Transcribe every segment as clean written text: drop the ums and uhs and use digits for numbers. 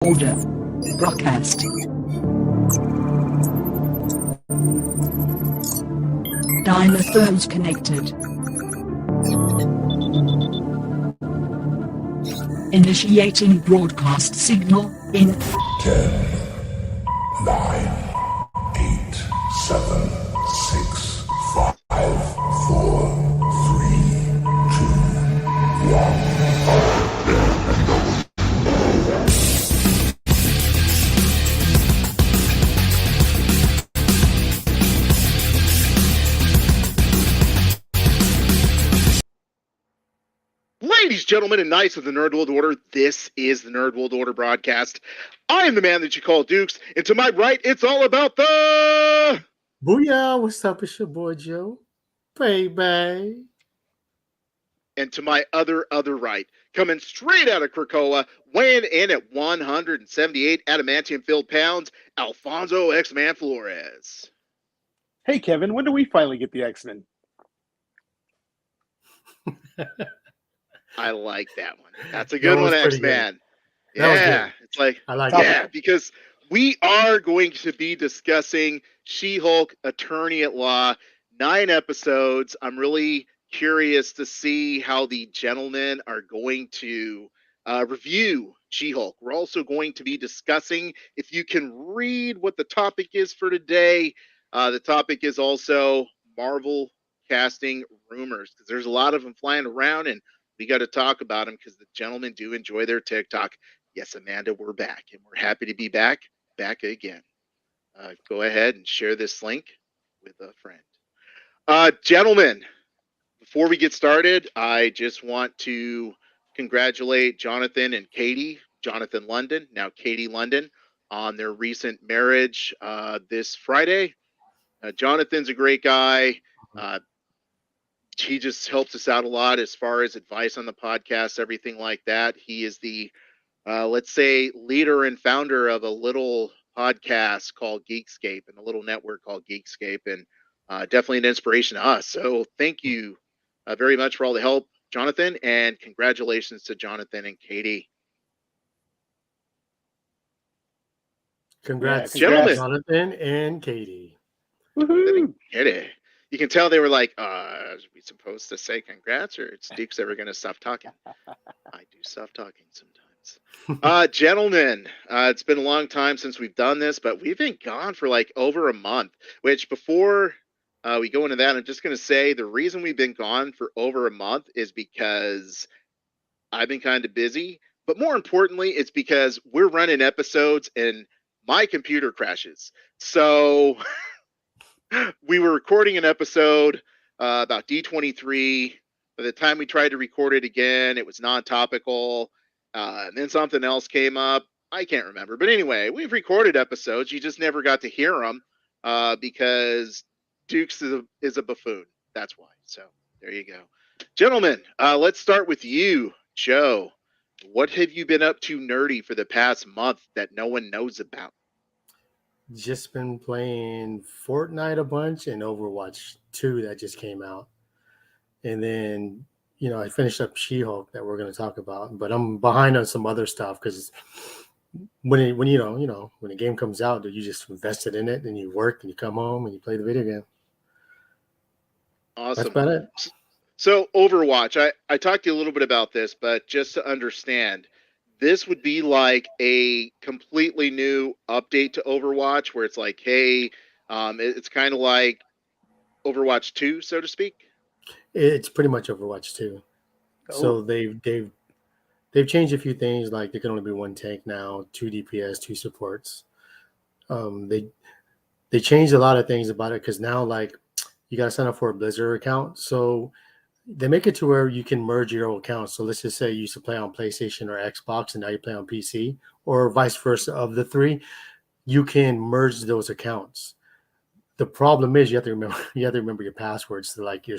Order. Broadcast. Dynaphones connected. Initiating broadcast signal in 10, 9, 8, 7, 6, 5, 4, 3, 2, 1. Ladies, gentlemen, and knights of the Nerd World Order, this is the Nerd World Order broadcast. I am the man that you call Dukes, and to my right, it's all about the... Booyah, what's up? It's your boy Joe. Baby. And to my other right, coming straight out of Krakoa, weighing in at 178 adamantium-filled pounds, Alfonso X-Man Flores. Hey, Kevin, when do we finally get the X-Men? I like that one. That's a good one, X-Man. Yeah, it's like, I like it. Because we are going to be discussing She-Hulk Attorney at Law, 9 episodes. I'm really curious to see how the gentlemen are going to review She-Hulk. We're also going to be discussing, if you can read what the topic is for today, the topic is also Marvel casting rumors, because there's a lot of them flying around, and we got to talk about them because the gentlemen do enjoy their TikTok. Yes, Amanda, we're back, and we're happy to be back again. Go ahead and share this link with a friend. Gentlemen, before we get started, I just want to congratulate Jonathan and Katie, Jonathan London, now Katie London, on their recent marriage this Friday. Jonathan's a great guy. He just helps us out a lot as far as advice on the podcast, everything like that. He is the, let's say, leader and founder of a little podcast called Geekscape and a little network called Geekscape, and definitely an inspiration to us. So thank you very much for all the help, Jonathan, and congratulations to Jonathan and Katie. Congrats, gentlemen. Jonathan and Katie. Woohoo! You can tell they were like, are we supposed to say congrats, or it's Duke's ever going to stop talking? I do stop talking sometimes. Gentlemen, it's been a long time since we've done this, but we've been gone for like over a month, which before we go into that, I'm just going to say the reason we've been gone for over a month is because I've been kind of busy, but more importantly, it's because we're running episodes and my computer crashes. So... we were recording an episode about D23. By the time we tried to record it again, it was non-topical. And then something else came up. I can't remember. But anyway, we've recorded episodes. You just never got to hear them because Dukes is a buffoon. That's why. So there you go. Gentlemen, let's start with you, Joe. What have you been up to nerdy for the past month that no one knows about? Just been playing Fortnite a bunch and Overwatch 2 that just came out. And then, I finished up She-Hulk that we're going to talk about, but I'm behind on some other stuff because when the game comes out, you just invested in it and you work and you come home and you play the video game. Awesome. That's about it. So Overwatch, I talked to you a little bit about this, but just to understand, this would be like a completely new update to Overwatch where it's like, hey, it's kind of like Overwatch 2, so to speak. It's pretty much Overwatch 2. So they've changed a few things, like there can only be one tank now, 2 DPS, 2 supports. They changed a lot of things about it because now, like, you got to sign up for a Blizzard account. So they make it to where you can merge your accounts. So let's just say you used to play on PlayStation or Xbox and now you play on PC, or vice versa. Of the three, you can merge those accounts. The problem is you have to remember your passwords to like your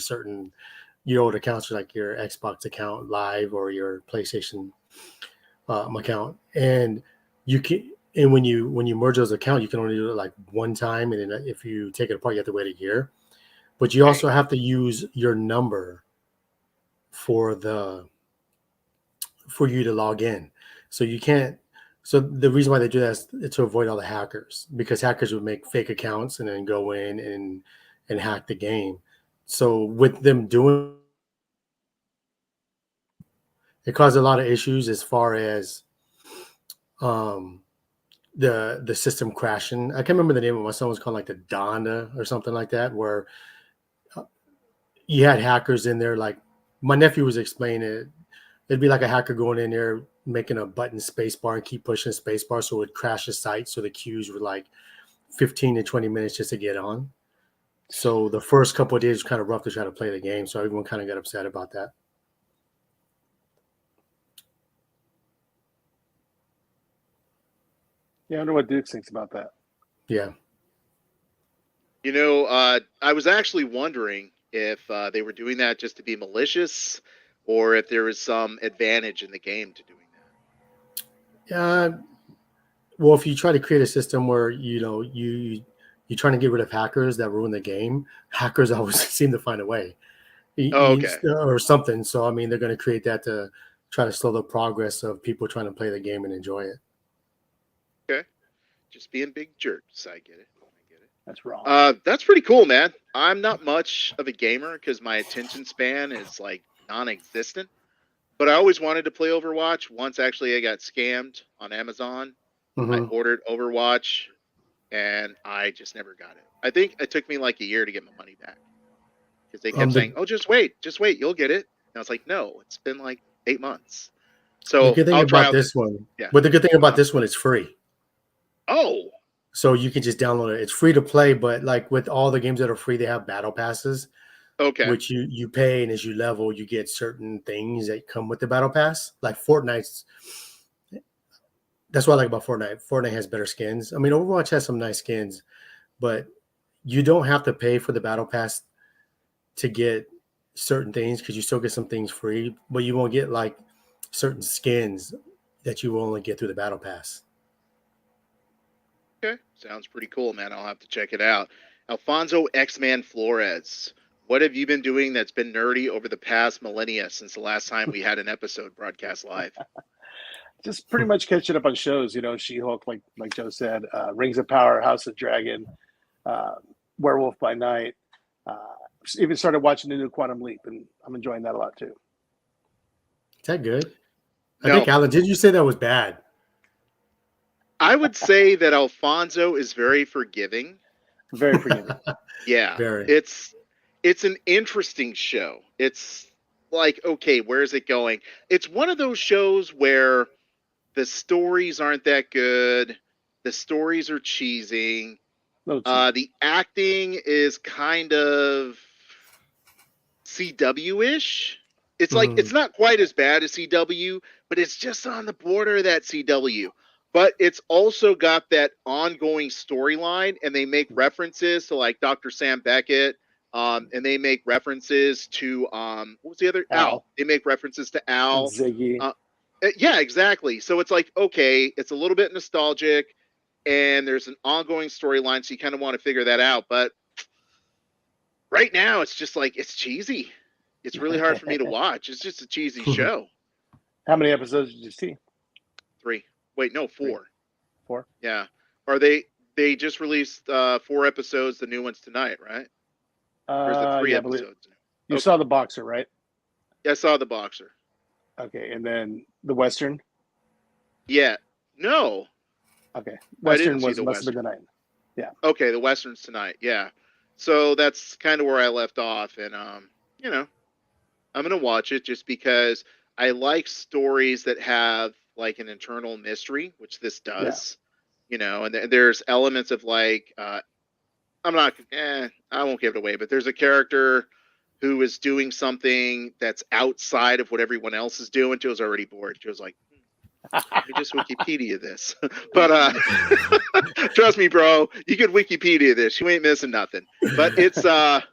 old accounts, like your Xbox account live or your PlayStation account. And when you merge those accounts, you can only do it like one time, and then if you take it apart, you have to wait a year. But you also have to use your number for you to log in. So you can't So the reason why they do that is to avoid all the hackers, because hackers would make fake accounts and then go in and hack the game. So with them doing, it caused a lot of issues as far as um, the system crashing. I can't remember the name of my son was called like the Donda or something like that, where you had hackers in there. Like my nephew was explaining it. It'd be like a hacker going in there, making a button spacebar and keep pushing spacebar so it would crash the site. So the queues were like 15 to 20 minutes just to get on. So the first couple of days was kind of rough to try to play the game. So everyone kind of got upset about that. Yeah, I wonder what Duke thinks about that. Yeah. You know, I was actually wondering if they were doing that just to be malicious, or if there was some advantage in the game to doing that. Well, if you try to create a system where you're trying to get rid of hackers that ruin the game, hackers always seem to find a way, Oh, okay. or something. So I mean, they're going to create that to try to slow the progress of people trying to play the game and enjoy it. Okay. Just being big jerks. I get it. That's wrong. That's pretty cool, man. I'm not much of a gamer because my attention span is like non-existent. But I always wanted to play Overwatch. Once actually I got scammed on Amazon. I Mhm. ordered Overwatch and I just never got it. I think it took me like a year to get my money back. Because they kept saying, "Oh, just wait, you'll get it." And I was like, "No, it's been like 8 months." The So good thing I'll try about out this one, yeah. but the good thing about this one, it's free. Oh, So you can just download it. It's free to play, but like with all the games that are free, they have battle passes, okay. which you pay, and as you level, you get certain things that come with the battle pass. Like Fortnite's, that's what I like about Fortnite. Fortnite has better skins. I mean, Overwatch has some nice skins, but you don't have to pay for the battle pass to get certain things because you still get some things free, but you won't get like certain skins that you will only get through the battle pass. Okay, sounds pretty cool, man. I'll have to check it out. Alfonso X-Man Flores, what have you been doing that's been nerdy over the past millennia since the last time we had an episode broadcast live? Just pretty much catching up on shows. You know, She-Hulk, like Joe said, Rings of Power, House of Dragon, Werewolf by Night. Even started watching the new Quantum Leap, and I'm enjoying that a lot too. Is that good? No. I think, Alan, did you say that was bad? I would say that Alfonso is very forgiving. Very forgiving. Yeah, Very. it's an interesting show. It's like, okay, where is it going? It's one of those shows where the stories aren't that good. The stories are cheesing. The acting is kind of CW-ish. It's like it's not quite as bad as CW, but it's just on the border of that CW. But it's also got that ongoing storyline, and they make references to like Dr. Sam Beckett, and they make references to what was the other Al? They make references to Al, Ziggy. Yeah, exactly. So it's like, okay, it's a little bit nostalgic, and there's an ongoing storyline, so you kind of want to figure that out. But right now, it's just like it's cheesy. It's really hard for me to watch. It's just a cheesy show. How many episodes did you see? 3. Wait, no, 4. 4? Yeah. Are they just released 4 episodes, the new ones tonight, right? Or is it 3 episodes? You saw The Boxer, right? Yeah, I saw The Boxer. Okay, and then The Western? Yeah. No. Okay. I didn't Western see was The must have Western. been tonight. Yeah. Okay, The Western's tonight. Yeah. So that's kind of where I left off, and you know, I'm gonna watch it just because I like stories that have like an internal mystery, which this does. You know, and there's elements of like I won't give it away, but there's a character who is doing something that's outside of what everyone else is doing. Joe's already bored. Joe's like, let me just Wikipedia this. But trust me, bro, you could Wikipedia this. You ain't missing nothing. But it's got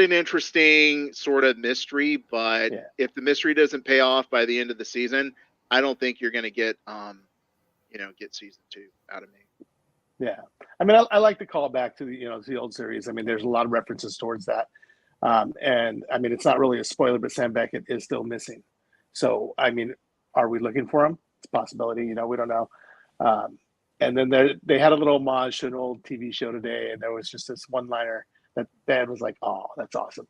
an interesting sort of mystery, but if the mystery doesn't pay off by the end of the season, I don't think you're going to get get season 2 out of me. Yeah, I mean, I like to call back to the old series. I mean, there's a lot of references towards that, and I mean, it's not really a spoiler, but Sam Beckett is still missing. So, I mean, are we looking for him? It's a possibility. You know, we don't know. And then they had a little homage to an old TV show today, and there was just this one-liner that Dad was like, "Oh, that's awesome."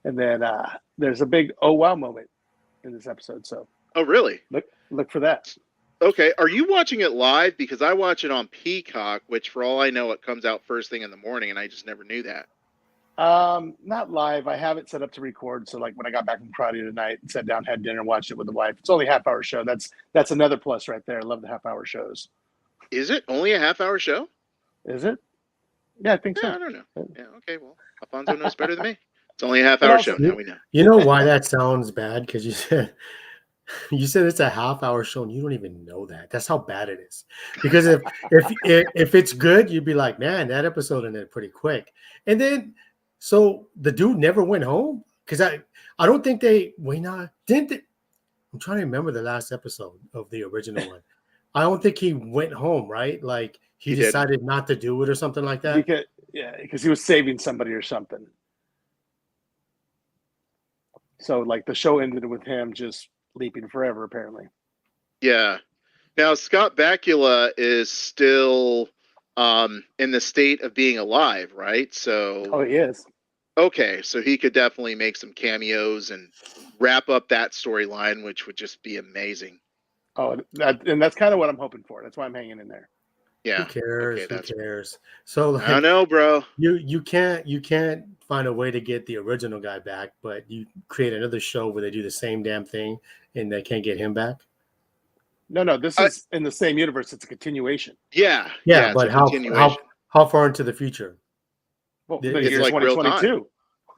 And then there's a big "oh wow" moment in this episode. So Oh, really? look for that. Okay. Are you watching it live? Because I watch it on Peacock, which for all I know, it comes out first thing in the morning, and I just never knew that. Not live. I have it set up to record. So like when I got back from karate tonight, sat down, had dinner, watched it with the wife. It's only a half-hour show. That's another plus right there. I love the half-hour shows. Is it only a half-hour show? Is it? Yeah, I think Yeah, I so. don't know. Yeah, okay. Well, Alfonso knows better than me. It's only a half-hour show. Now we know. You know why that sounds bad? Because you said it's a half-hour show, and you don't even know that. That's how bad it is. Because if it's good, you'd be like, man, that episode ended pretty quick. And then, so the dude never went home? Because I don't think didn't they? I'm trying to remember the last episode of the original one. I don't think he went home, right? Like he decided not to do it or something like that. Because he was saving somebody or something. So like the show ended with him just leaping forever, apparently. Yeah. Now Scott Bakula is still in the state of being alive, right? So Oh, he is. okay, so he could definitely make some cameos and wrap up that storyline, which would just be amazing. Oh, and that's kind of what I'm hoping for. That's why I'm hanging in there. Yeah. Who cares? Okay, Who cares? So I don't know, bro. you can't find a way to get the original guy back, but you create another show where they do the same damn thing and they can't get him back. No, this is in the same universe. It's a continuation. Yeah. Yeah, it's but a how continuation. far into the future? Well, It's the year like real time. 2022.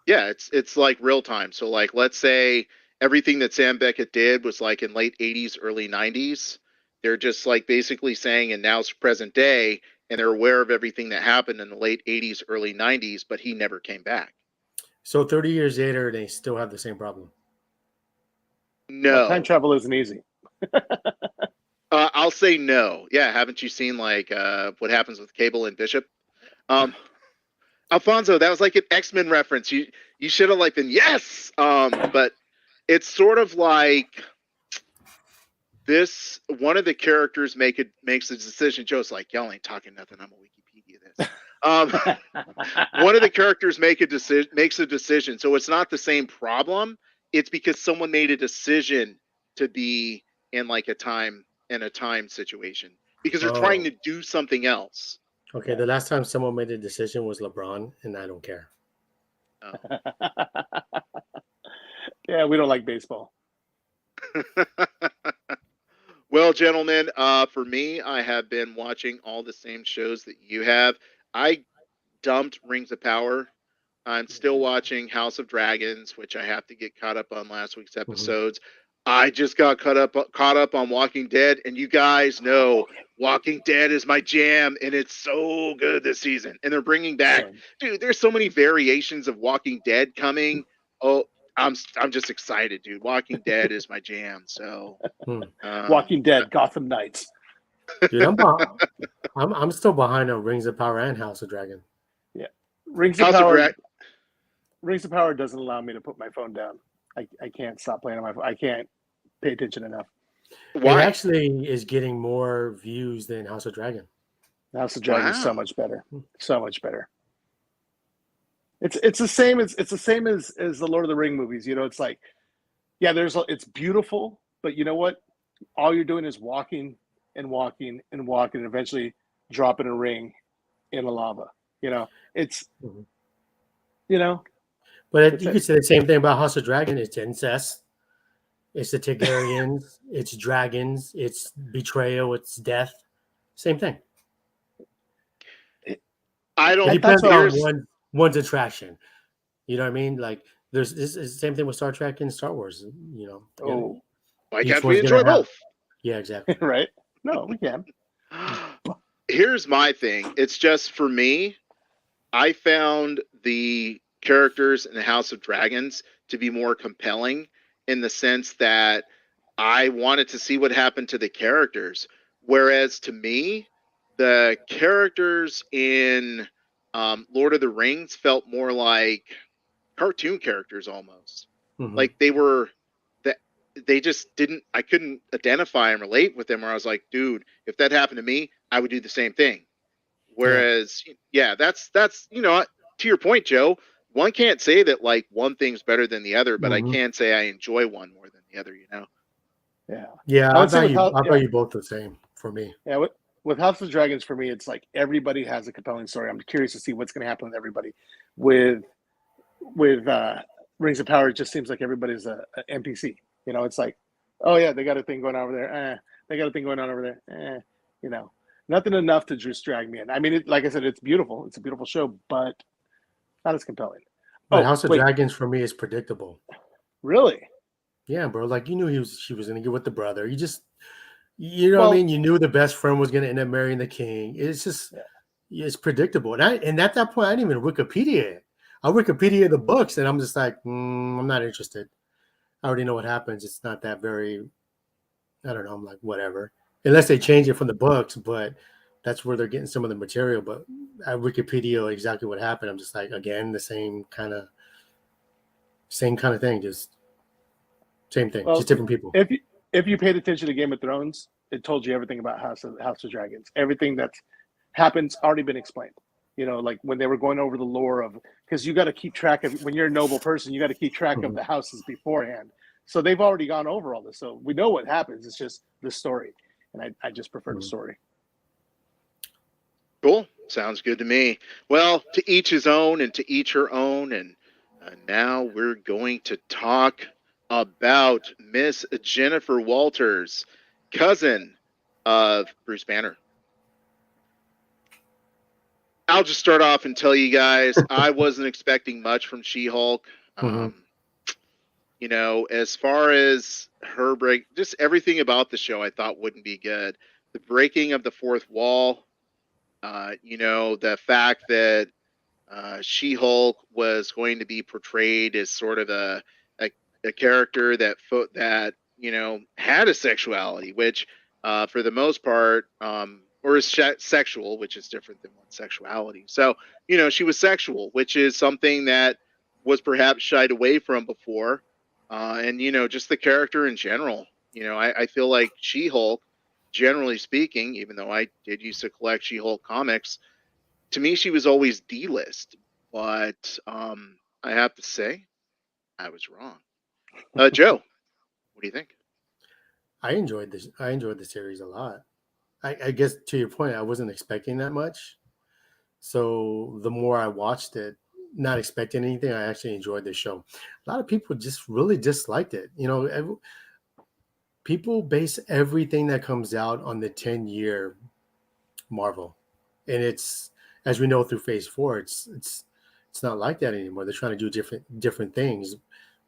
Yeah, it's like real time. So like let's say everything that Sam Beckett did was like in late 80s, early 90s. They're just like basically saying, and now it's present day, and they're aware of everything that happened in the late 80s, early 90s, but he never came back. So 30 years later, they still have the same problem. No. Well, time travel isn't easy. I'll say no. Yeah, haven't you seen like what happens with Cable and Bishop? Alfonso, that was like an X-Men reference. You should have like been yes. But it's sort of like this. One of the characters makes a decision. Joe's like, y'all ain't talking nothing. I'm a Wikipedia this. One of the characters makes a decision. So it's not the same problem. It's because someone made a decision to be in like a time situation because they're trying to do something else. Okay, the last time someone made a decision was LeBron, and I don't care. Yeah, we don't like baseball. Well, gentlemen, for me, I have been watching all the same shows that you have. I dumped Rings of Power. I'm still watching House of Dragons, which I have to get caught up on last week's episodes. I just got caught up on Walking Dead, and you guys know Walking Dead is my jam, and it's so good this season. And they're bringing back, dude. There's so many variations of Walking Dead coming. Oh, I'm just excited, dude. Walking Dead is my jam. So, Walking Dead, Gotham Knights. Dude, I'm still behind on Rings of Power and House of Dragon. Yeah, Rings of Power doesn't allow me to put my phone down. I can't stop playing on my phone. I can't pay attention enough. Why? It actually is getting more views than House of Dragon. House of Dragon is so much better. So much better. It's the same as the Lord of the Ring movies. You know, it's like, yeah, it's beautiful, but you know what? All you're doing is walking and walking and walking, and eventually dropping a ring in the lava. You know, it's you know. But you could say the same thing about House of Dragon. It's incest. It's the Targaryens. It's dragons. It's betrayal. It's death. Same thing. I don't. It depends on one's attraction. You know what I mean? Like this is the same thing with Star Trek and Star Wars. You know. Oh, why can't we enjoy both? Yeah, exactly. Right? No, we can. Here's my thing. It's just for me. I found the characters in the House of Dragons to be more compelling in the sense that I wanted to see what happened to the characters. Whereas to me, the characters in Lord of the Rings felt more like cartoon characters almost. Like they were they just didn't. I couldn't identify and relate with them. Where I was like, dude, if that happened to me, I would do the same thing. Whereas, yeah, that's to your point, Joe. One can't say that like one thing's better than the other, but I can say I enjoy one more than the other. Yeah. Yeah, I would say I with value both the same for me. Yeah, with House of Dragons, for me, it's like everybody has a compelling story. I'm curious to see what's going to happen with everybody. With Rings of Power, it just seems like everybody's a NPC. You know, it's like, oh yeah, they got a thing going on over there. They got a thing going on over there. You know, nothing enough to just drag me in. I mean, like I said, it's beautiful. It's a beautiful show, but not as compelling. But House of Dragons for me is predictable. Really? Yeah, bro. Like you knew she was gonna get with the brother. You know what I mean? You knew the best friend was gonna end up marrying the king. It's just it's predictable. And at that point, I didn't even Wikipedia it. I Wikipedia the books, and I'm just like, I'm not interested. I already know what happens. It's not that very. I don't know. I'm like, whatever. Unless they change it from the books, but that's where they're getting some of the material. But I Wikipedia exactly what happened. I'm just like, again, the same kind of thing, just same thing, just different people. If you paid attention to Game of Thrones, it told you everything about House of Dragons. Everything that's happen's already been explained. You know, like when they were going over the lore of, because you got to keep track of, when you're a noble person, you got to keep track of the houses beforehand. So they've already gone over all this. So we know what happens. It's just the story. And I just prefer the story. Cool. Sounds good to me. Well, to each his own and to each her own. And now we're going to talk about Miss Jennifer Walters, cousin of Bruce Banner. I'll just start off and tell you guys, I wasn't expecting much from She-Hulk. You know, as far as her just everything about the show I thought wouldn't be good. The breaking of the fourth wall, you know, the fact that She-Hulk was going to be portrayed as sort of a character that you know had a sexuality, which for the most part, or is sexual, which is different than one sexuality. So you know she was sexual, which is something that was perhaps shied away from before, and you know just the character in general. You know I feel like She-Hulk, generally speaking, even though I did used to collect She-Hulk comics, to me she was always D-list. But I have to say, I was wrong. Joe, what do you think? I enjoyed this. I enjoyed the series a lot. I guess to your point, I wasn't expecting that much. So the more I watched it, not expecting anything, I actually enjoyed the show. A lot of people just really disliked it. You know, people base everything that comes out on the 10-year Marvel, and it's, as we know through Phase 4, it's not like that anymore. They're trying to do different things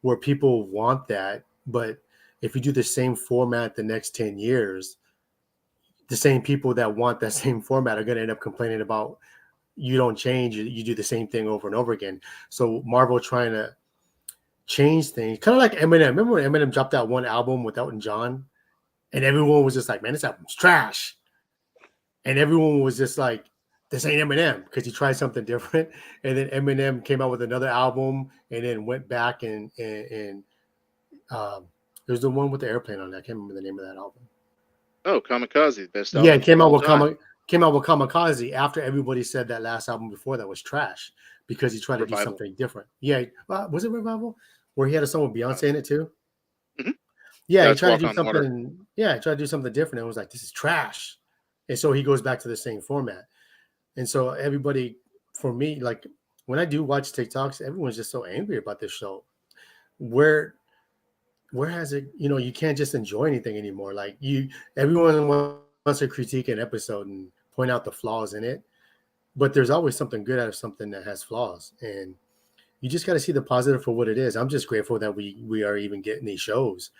where people want that, but if you do the same format the next 10 years, the same people that want that same format are going to end up complaining about you don't change, you do the same thing over and over again. So Marvel trying to change things, kind of like Eminem. Remember when Eminem dropped that one album with Elton John, and everyone was just like, man, this album's trash. And everyone was just like, this ain't Eminem, because he tried something different. And then Eminem came out with another album and then went back and there's the one with the airplane on it. I can't remember the name of that album. Oh, Kamikaze, best album. Yeah, it came out with Kamikaze after everybody said that last album before that was trash because he tried to do something different. Yeah, was it Revival? Where he had a song with Beyonce in it too? Mm-hmm. Yeah, he tried to do something. Water. Yeah, he tried to do something different. And was like, this is trash. And so he goes back to the same format. And so everybody, for me, like when I do watch TikToks, everyone's just so angry about this show. Where has it, you know, you can't just enjoy anything anymore. Like everyone wants to critique an episode and point out the flaws in it, but there's always something good out of something that has flaws. And you just got to see the positive for what it is. I'm just grateful that we are even getting these shows.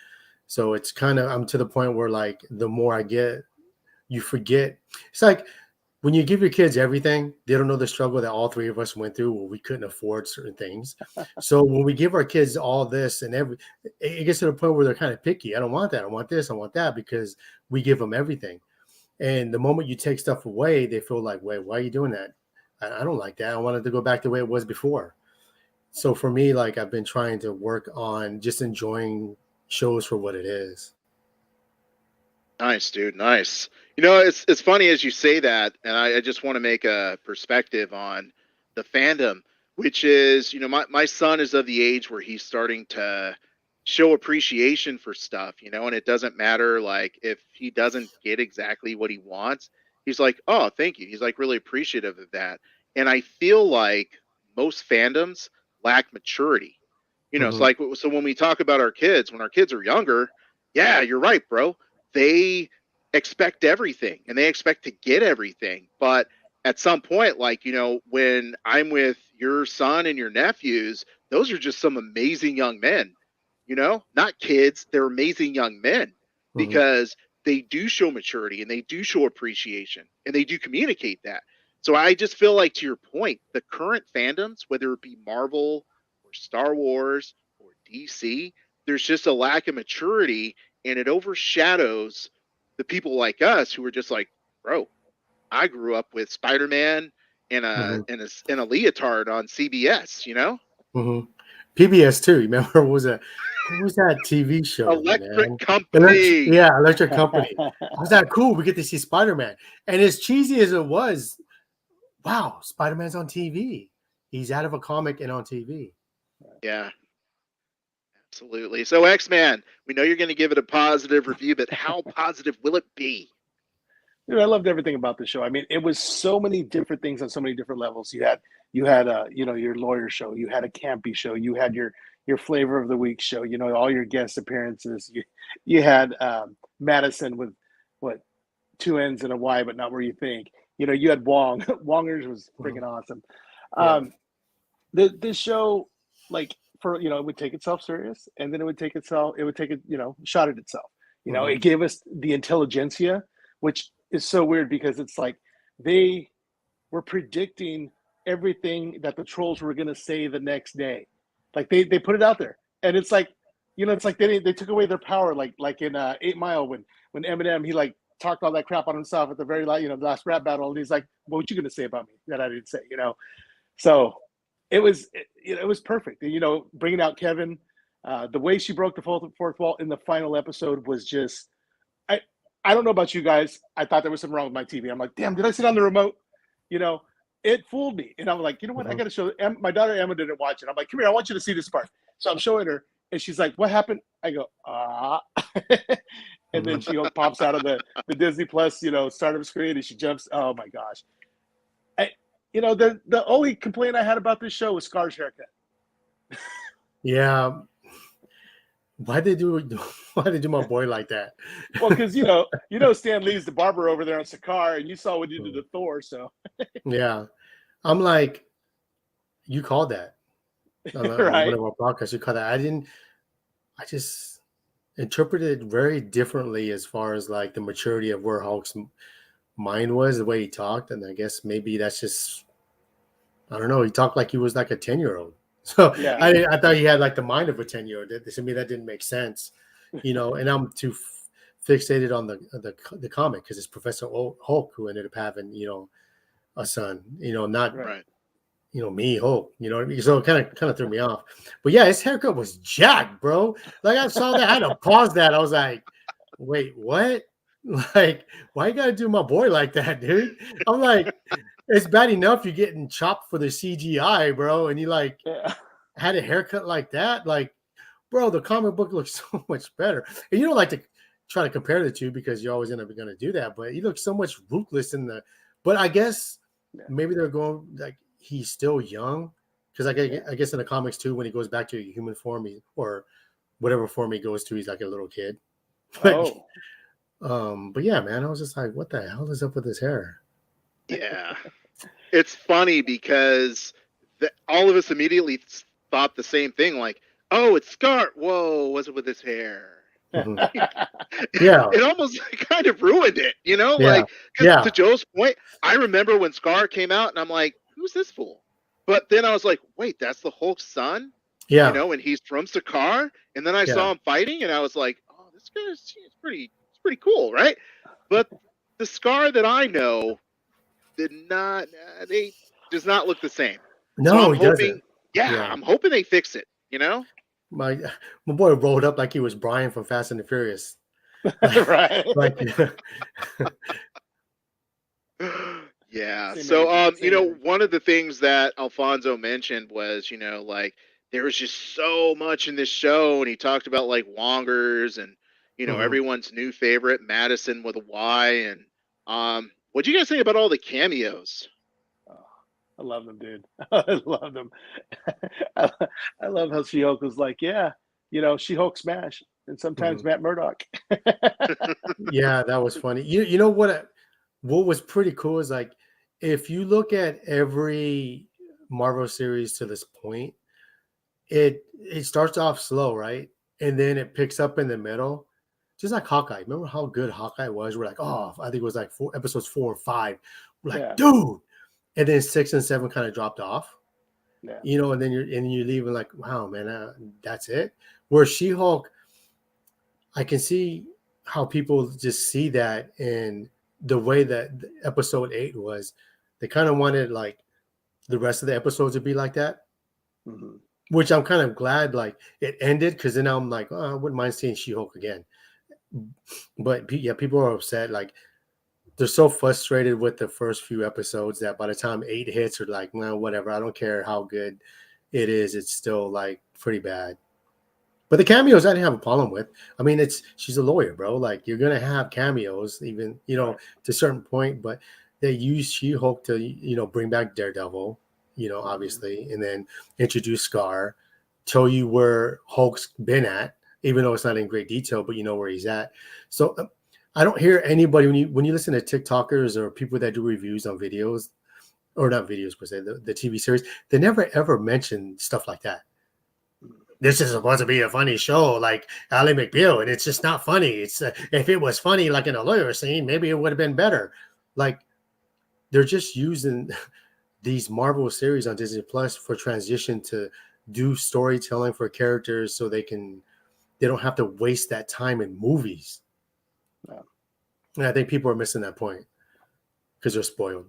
So it's kind of, I'm to the point where like, the more I get, you forget. It's like when you give your kids everything, they don't know the struggle that all three of us went through where we couldn't afford certain things. So when we give our kids all this and it gets to the point where they're kind of picky. I don't want that. I want this. I want that, because we give them everything. And the moment you take stuff away, they feel like, wait, why are you doing that? I don't like that. I wanted to go back the way it was before. So for me, like I've been trying to work on just enjoying shows for what it is. Nice, dude. Nice. You know, it's funny as you say that, and I just want to make a perspective on the fandom, which is, you know, my son is of the age where he's starting to show appreciation for stuff, you know, and it doesn't matter like if he doesn't get exactly what he wants, he's like, oh, thank you. He's like really appreciative of that. And I feel like most fandoms lack maturity. You know, it's Mhm. like so when we talk about our kids, when our kids are younger, yeah, you're right, bro. They expect everything and they expect to get everything. But at some point, like, you know, when I'm with your son and your nephews, those are just some amazing young men, you know, not kids, they're amazing young men Mhm. because they do show maturity and they do show appreciation and they do communicate that. So I just feel like, to your point, the current fandoms, whether it be Marvel or Star Wars or DC, there's just a lack of maturity and it overshadows the people like us who are just like, bro, I grew up with Spider-Man and a Mhm. and a leotard on CBS, you know? Mhm. PBS too. Remember what was that TV show, Electric man? Company. Yeah, Electric Company. How's that cool? We get to see Spider-Man. And as cheesy as it was, wow, Spider-Man's on TV. He's out of a comic and on TV. Yeah, absolutely. So X-Man, we know you're going to give it a positive review, but how positive will it be? Dude, I loved everything about the show. I mean, it was so many different things on so many different levels. You had you know, your lawyer show, you had a campy show, you had your flavor of the week show, you know, all your guest appearances. You had Madison with what, two N's and a Y, but not where you think. You know, you had Wong. Wongers was freaking Mhm. awesome. Yeah. Um, the show, like, for, you know, it would take itself serious, and then it would take a, you know, shot at itself. You know, Mhm. it gave us the intelligentsia, which is so weird because it's like they were predicting everything that the trolls were going to say the next day. Like they put it out there, and it's like, you know, it's like they took away their power, like in 8 Mile when Eminem, he like talked all that crap on himself at the very last, you know, the last rap battle, and he's like, "What you going to say about me that I didn't say?" You know, so it was perfect. You know, bringing out Kevin, the way she broke the fourth wall in the final episode was just, I I don't know about you guys. I thought there was something wrong with my TV. I'm like, damn, did I sit on the remote? You know, it fooled me. And I'm like, you know what? I Mhm. got to show my daughter Emma didn't watch it. I'm like, come here, I want you to see this part. So I'm showing her, and she's like, what happened? I go, ah. And then Mhm. she pops out of the Disney Plus, you know, startup screen, and she jumps. Oh my gosh. I, you know, the only complaint I had about this show was Scar's haircut. Yeah. Why they do why they do my boy like that? Well, because you know Stan Lee's the barber over there on Sakar, and you saw what he did to Thor. So Yeah. I'm like, you called that on one right, of our podcasts. You called that. I just interpreted it very differently as far as like the maturity of where Hulk's mind was, the way he talked. And I guess maybe that's just, I don't know. He talked like he was like a 10-year-old. So yeah, I thought he had like the mind of a 10-year-old. To me, that didn't make sense, you know. And I'm too fixated on the comic because it's Professor Hulk who ended up having, you know, a son, you know, not, right. Right. you know, me, Hulk, you know what I mean? So it kind of threw me off. But yeah, his haircut was jacked, bro. Like I saw that, I had to pause that. I was like, wait, what? Like, why you gotta do my boy like that, dude? I'm like, it's bad enough you're getting chopped for the CGI, bro, and you like Yeah. had a haircut like that. Like, bro, the comic book looks so much better. And you don't like to try to compare the two because you always end up going to do that. But he looks so much ruthless in the. But I guess Yeah. maybe they're going like he's still young because I guess in the comics too, when he goes back to human form or whatever form he goes to, he's like a little kid. But but yeah, man, I was just like, what the hell is up with his hair? Yeah. It's funny because all of us immediately thought the same thing, like, oh, it's Scar. Whoa, what's it with his hair? Mhm. Oh. Yeah, It almost kind of ruined it, you know? yeah, Like, 'cause yeah, to Joe's point, I remember when Scar came out and I'm like, who's this fool? But then I was like, wait, that's the Hulk's son? You yeah, know, and he's from Sakaar. And then I yeah. saw him fighting and I was like, oh, this guy is it's pretty cool, right? But the Scar that I know did not they does not look the same. So No, I'm he doesn't. hoping, yeah, Yeah. I'm hoping they fix it, you know? my my boy rolled up like he was Brian from Fast and the Furious. Right. Like, Yeah. Same So, energy, same energy. one of the things that Alfonso mentioned was, like there was just so much in this show, and he talked about like Wongers and mhm. everyone's new favorite Madison with a Y, and what do you guys think about all the cameos? Oh, I love them, dude. I love them. I, I love how She-Hulk was like, yeah, She-Hulk smash, and sometimes Mhm. Matt Murdock. Yeah, that was funny. You know what was pretty cool is like if you look at every Marvel series to this point, it starts off slow, right? And then it picks up in the middle. Just like Hawkeye. Remember how good Hawkeye was? We're like, oh, I think it was like episodes 4 and 5. We're like, Yeah, dude. And then 6 and 7 kind of dropped off. yeah, And then you're leaving like, wow, man, that's it. Where She-Hulk, I can see how people just see that in the way that episode 8 was. They kind of wanted like the rest of the episodes to be like that, hmm which I'm kind of glad like it ended because then I'm like, oh, I wouldn't mind seeing She-Hulk again. But yeah, people are upset. Like they're so frustrated with the first few episodes that by the time 8 hits, are like, well, whatever. I don't care how good it is. It's still like pretty bad. But the cameos I didn't have a problem with. I mean, she's a lawyer, bro. Like you're gonna have cameos, even right. to a certain point. But they use She-Hulk to bring back Daredevil, hmm obviously, and then introduce Scar, tell you where Hulk's been at, even though it's not in great detail, but you know where he's at. So I don't hear anybody when you listen to TikTokers or people that do reviews on videos or not videos per se, the TV series, they never ever mention stuff like that. This is supposed to be a funny show like Ally McBeal, and it's just not funny. It's if it was funny like in a lawyer scene, maybe it would have been better. Like they're just using these Marvel series on Disney Plus for transition to do storytelling for characters so they don't have to waste that time in movies. Yeah. And I think people are missing that point because they're spoiled.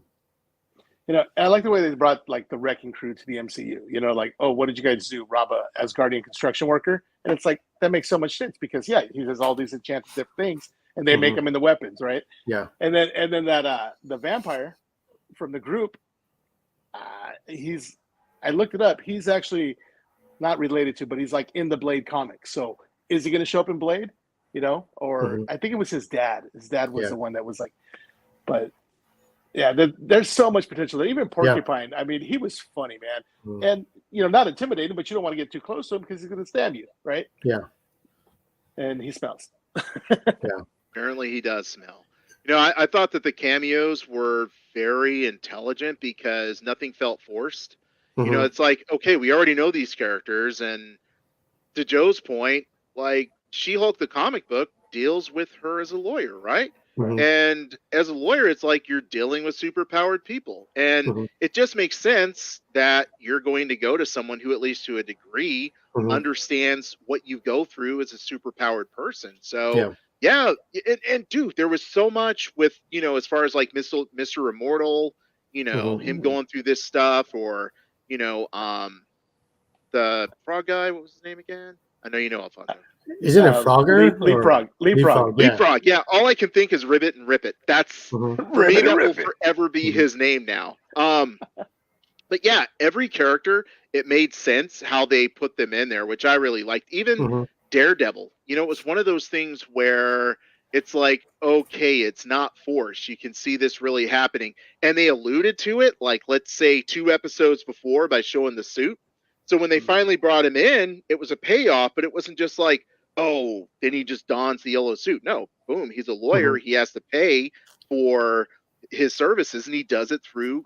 I like the way they brought like the wrecking crew to the MCU. Like, oh, what did you guys do? Rob a Asgardian construction worker, and it's like that makes so much sense because yeah, he does all these enchanted different things, and they make Mhm. them into weapons, right? Yeah. And then that the vampire from the group, he's I looked it up. He's actually not related to, but he's like in the Blade comics. So is he going to show up in Blade? Or Mhm. I think it was his dad. His dad was Yeah. the one that was like, but yeah, there's so much potential there. Even Yeah. Porcupine, I mean, he was funny, man. Mhm. And, not intimidating, but you don't want to get too close to him because he's going to stab you, right? Yeah. And he smells. Yeah. Apparently, he does smell. I thought that the cameos were very intelligent because nothing felt forced. Mhm. It's like, okay, we already know these characters, and to Joe's point, like She-Hulk the comic book deals with her as a lawyer, right? Mhm. And as a lawyer, it's like you're dealing with superpowered people. And Mhm. it just makes sense that you're going to go to someone who, at least to a degree, Mhm. understands what you go through as a superpowered person. So, Yeah. yeah. And dude, there was so much with, as far as like Mr. Immortal, Mhm. him going through this stuff, or, you know, um, the frog guy, what was his name again? I know you know Alfonso. Isn't it Frogger or Leapfrog. Yeah. Leapfrog. Yeah, all I can think is Ribbit and Rip It. That's Mhm. for me. Ribbit, That will ribbit. forever be Mhm. his name now. But yeah, every character, it made sense how they put them in there, which I really liked. Even Mhm. Daredevil. It was one of those things where it's like, okay, it's not forced. You can see this really happening, and they alluded to it, like let's say 2 episodes before by showing the suit. So when they finally brought him in, it was a payoff, but it wasn't just like, oh, then he just dons the yellow suit. No, boom, he's a lawyer. Mhm. He has to pay for his services, and he does it through,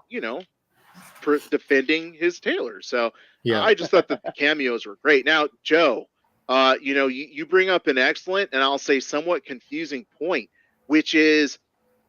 for defending his tailor. So Yeah. I just thought that the cameos were great. Now, Joe, you bring up an excellent and I'll say somewhat confusing point, which is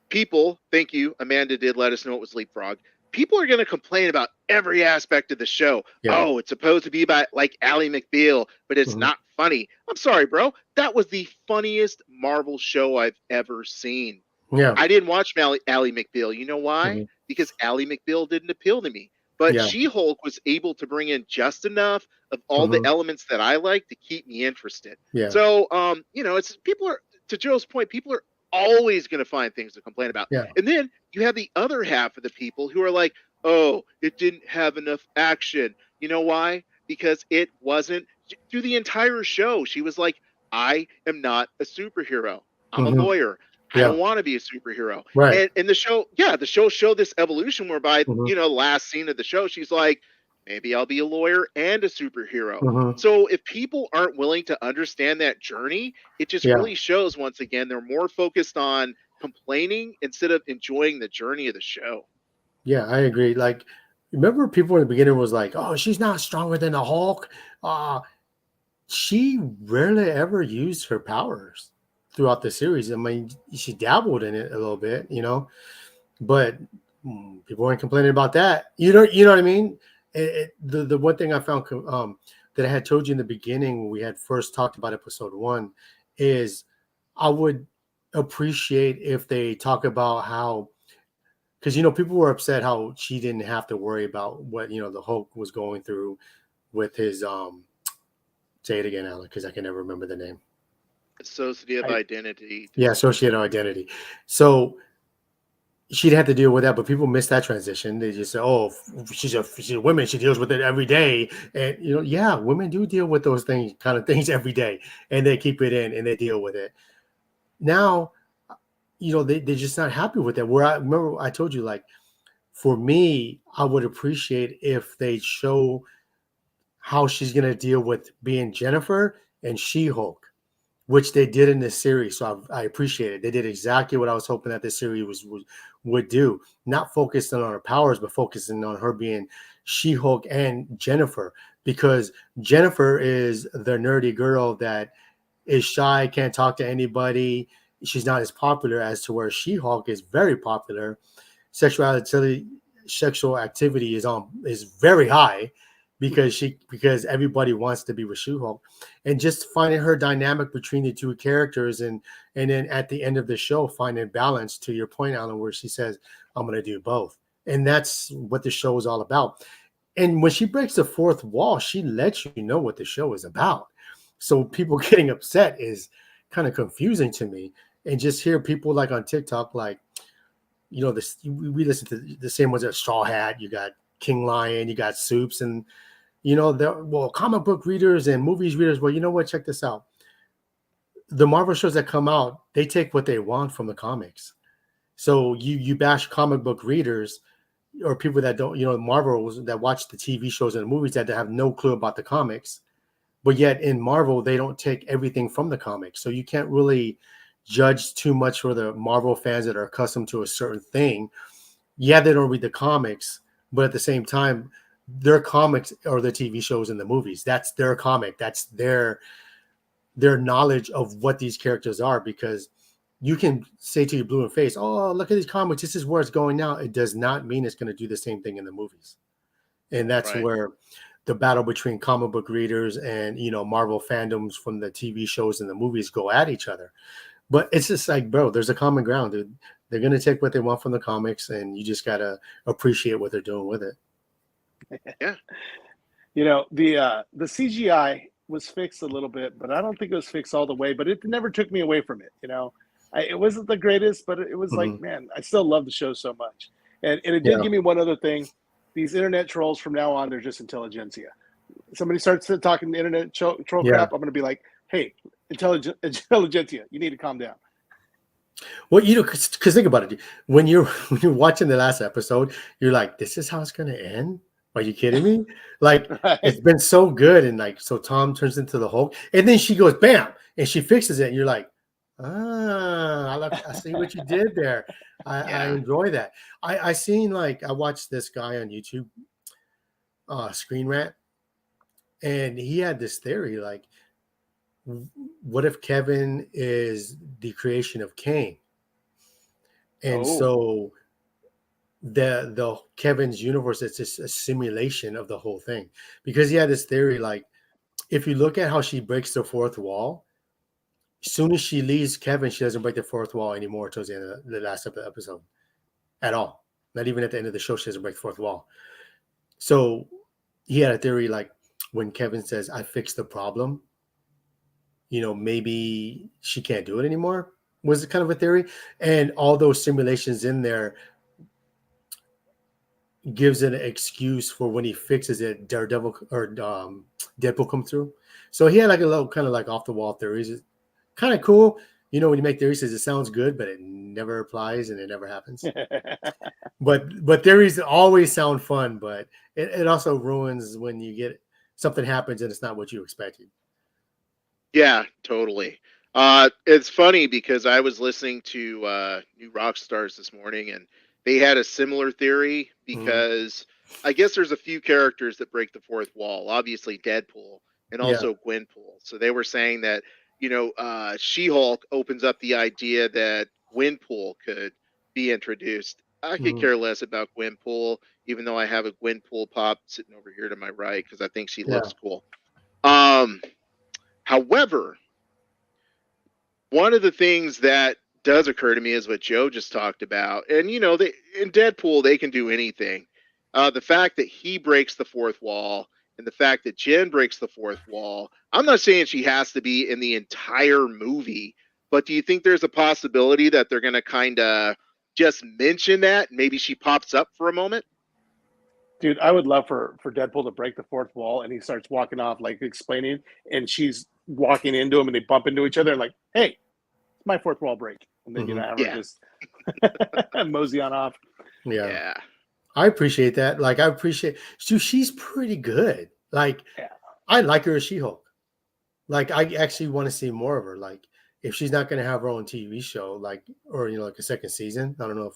people, thank you, Amanda did let us know it was Leapfrog. People are going to complain about every aspect of the show. Yeah. Oh, it's supposed to be about like Ally McBeal, but it's Mhm. not funny. I'm sorry, bro. That was the funniest Marvel show I've ever seen. Yeah. I didn't watch Ally McBeal. You know why? Mhm. Because Ally McBeal didn't appeal to me. But Yeah. She-Hulk was able to bring in just enough of all the elements that I like to keep me interested. Yeah. So, it's people are, to Joe's point, people are always going to find things to complain about. Yeah. And then you have the other half of the people who are like, oh, it didn't have enough action. You know why? Because it wasn't through the entire show. She was like, I am not a superhero. I'm a lawyer. I Yeah. don't want to be a superhero. Right. And the show showed this evolution whereby, Mhm. last scene of the show, she's like, maybe I'll be a lawyer and a superhero. Mhm. So if people aren't willing to understand that journey, it just Yeah. really shows, once again, they're more focused on complaining instead of enjoying the journey of the show. Yeah, I agree. Like, remember people in the beginning was like, "Oh, she's not stronger than the Hulk." She rarely ever used her powers throughout the series. I mean, she dabbled in it a little bit, but people weren't complaining about that. You know what I mean? The one thing I found that I had told you in the beginning when we had first talked about episode 1 is I would appreciate if they talk about how, because people were upset how she didn't have to worry about what the Hulk was going through with his say it again, Alan, because I can never remember the name. Associative identity. Yeah, associative identity. So she'd have to deal with that, but people miss that transition. They just say, "Oh, she's a woman. She deals with it every day." And yeah, women do deal with those kind of things every day, and they keep it in and they deal with it. Now, they're just not happy with it. Where I remember I told you, like, for me, I would appreciate if they show how she's going to deal with being Jennifer and She-Hulk, which they did in this series. So I appreciate it. They did exactly what I was hoping that this series would do. Not focusing on her powers, but focusing on her being She-Hulk and Jennifer, because Jennifer is the nerdy girl that is shy, can't talk to anybody. She's not as popular as to where She-Hulk is very popular. Sexual activity is very high because everybody wants to be with She-Hulk, and just finding her dynamic between the two characters, and then at the end of the show finding balance, to your point, Alan, where she says, I'm going to do both. And that's what the show is all about. And when she breaks the fourth wall, she lets you know what the show is about. So people getting upset is kind of confusing to me. And just hear people like on TikTok, like, this, we listen to the same ones at Straw Hat, you got King Lion, you got Soups, and comic book readers and movies readers. Well, you know what? Check this out. The Marvel shows that come out, they take what they want from the comics. So you bash comic book readers or people that don't, Marvels that watch the TV shows and the movies that have no clue about the comics. But yet in Marvel, they don't take everything from the comics. So you can't really judge too much for the Marvel fans that are accustomed to a certain thing. Yeah, they don't read the comics, but at the same time, their comics or the TV shows and the movies, that's their comic. That's their knowledge of what these characters are, because you can say to your blue in face, oh, look at these comics. This is where it's going now. It does not mean it's going to do the same thing in the movies. And that's Right. where the battle between comic book readers and, Marvel fandoms from the TV shows and the movies go at each other. But it's just like, bro, there's a common ground, dude. They're going to take what they want from the comics, and you just got to appreciate what they're doing with it. Yeah. The CGI was fixed a little bit, but I don't think it was fixed all the way, but it never took me away from it. It wasn't the greatest, but it was like, man, I still love the show so much. And it did give me one other thing. These internet trolls from now on, they're just intelligentsia. Somebody starts talking internet troll crap, I'm going to be like, hey, intelligentsia, you need to calm down. Well, because think about it. When you're watching the last episode, you're like, this is how it's going to end? Are you kidding me? Like, Right. It's been so good. And like, so Tom turns into the Hulk, and then she goes, bam, and she fixes it. And you're like, I see what you did there. I enjoy that. I watched this guy on YouTube, Screen Rant, and he had this theory, like, what if Kevin is the creation of Cain? And so the Kevin's universe is just a simulation of the whole thing, because he had this theory, like, if you look at how she breaks the fourth wall, as soon as she leaves Kevin, she doesn't break the fourth wall anymore towards the end of the last episode at all. Not even at the end of the show, she doesn't break the fourth wall. So he had a theory like when Kevin says, "I fixed the problem," maybe she can't do it anymore. Was it kind of a theory? And all those simulations in there gives an excuse for when he fixes it, Daredevil or Deadpool come through. So he had like a little kind of like off the wall theories. It's kind of cool. When you make theories, it sounds good, but it never applies and it never happens. But theories always sound fun, but it also ruins when you get something happens and it's not what you expected. Yeah, totally. It's funny because I was listening to New Rock Stars this morning, and they had a similar theory because I guess there's a few characters that break the fourth wall. Obviously, Deadpool and also Gwenpool. So they were saying that She-Hulk opens up the idea that Gwenpool could be introduced. I could care less about Gwenpool, even though I have a Gwenpool pop sitting over here to my right because I think she looks cool. However, one of the things that does occur to me is what Joe just talked about. And, in Deadpool, they can do anything. The fact that he breaks the fourth wall and the fact that Jen breaks the fourth wall, I'm not saying she has to be in the entire movie, but do you think there's a possibility that they're going to kind of just mention that? Maybe she pops up for a moment? Dude, I would love for Deadpool to break the fourth wall and he starts walking off, like explaining, and she's walking into him and they bump into each other and like, hey, it's my fourth wall break. And then, have her just mosey on off. Yeah. I appreciate that. Like, she's pretty good. Like, I like her as She-Hulk. Like, I actually want to see more of her. Like, if she's not going to have her own TV show, like, or, like a second season, I don't know if,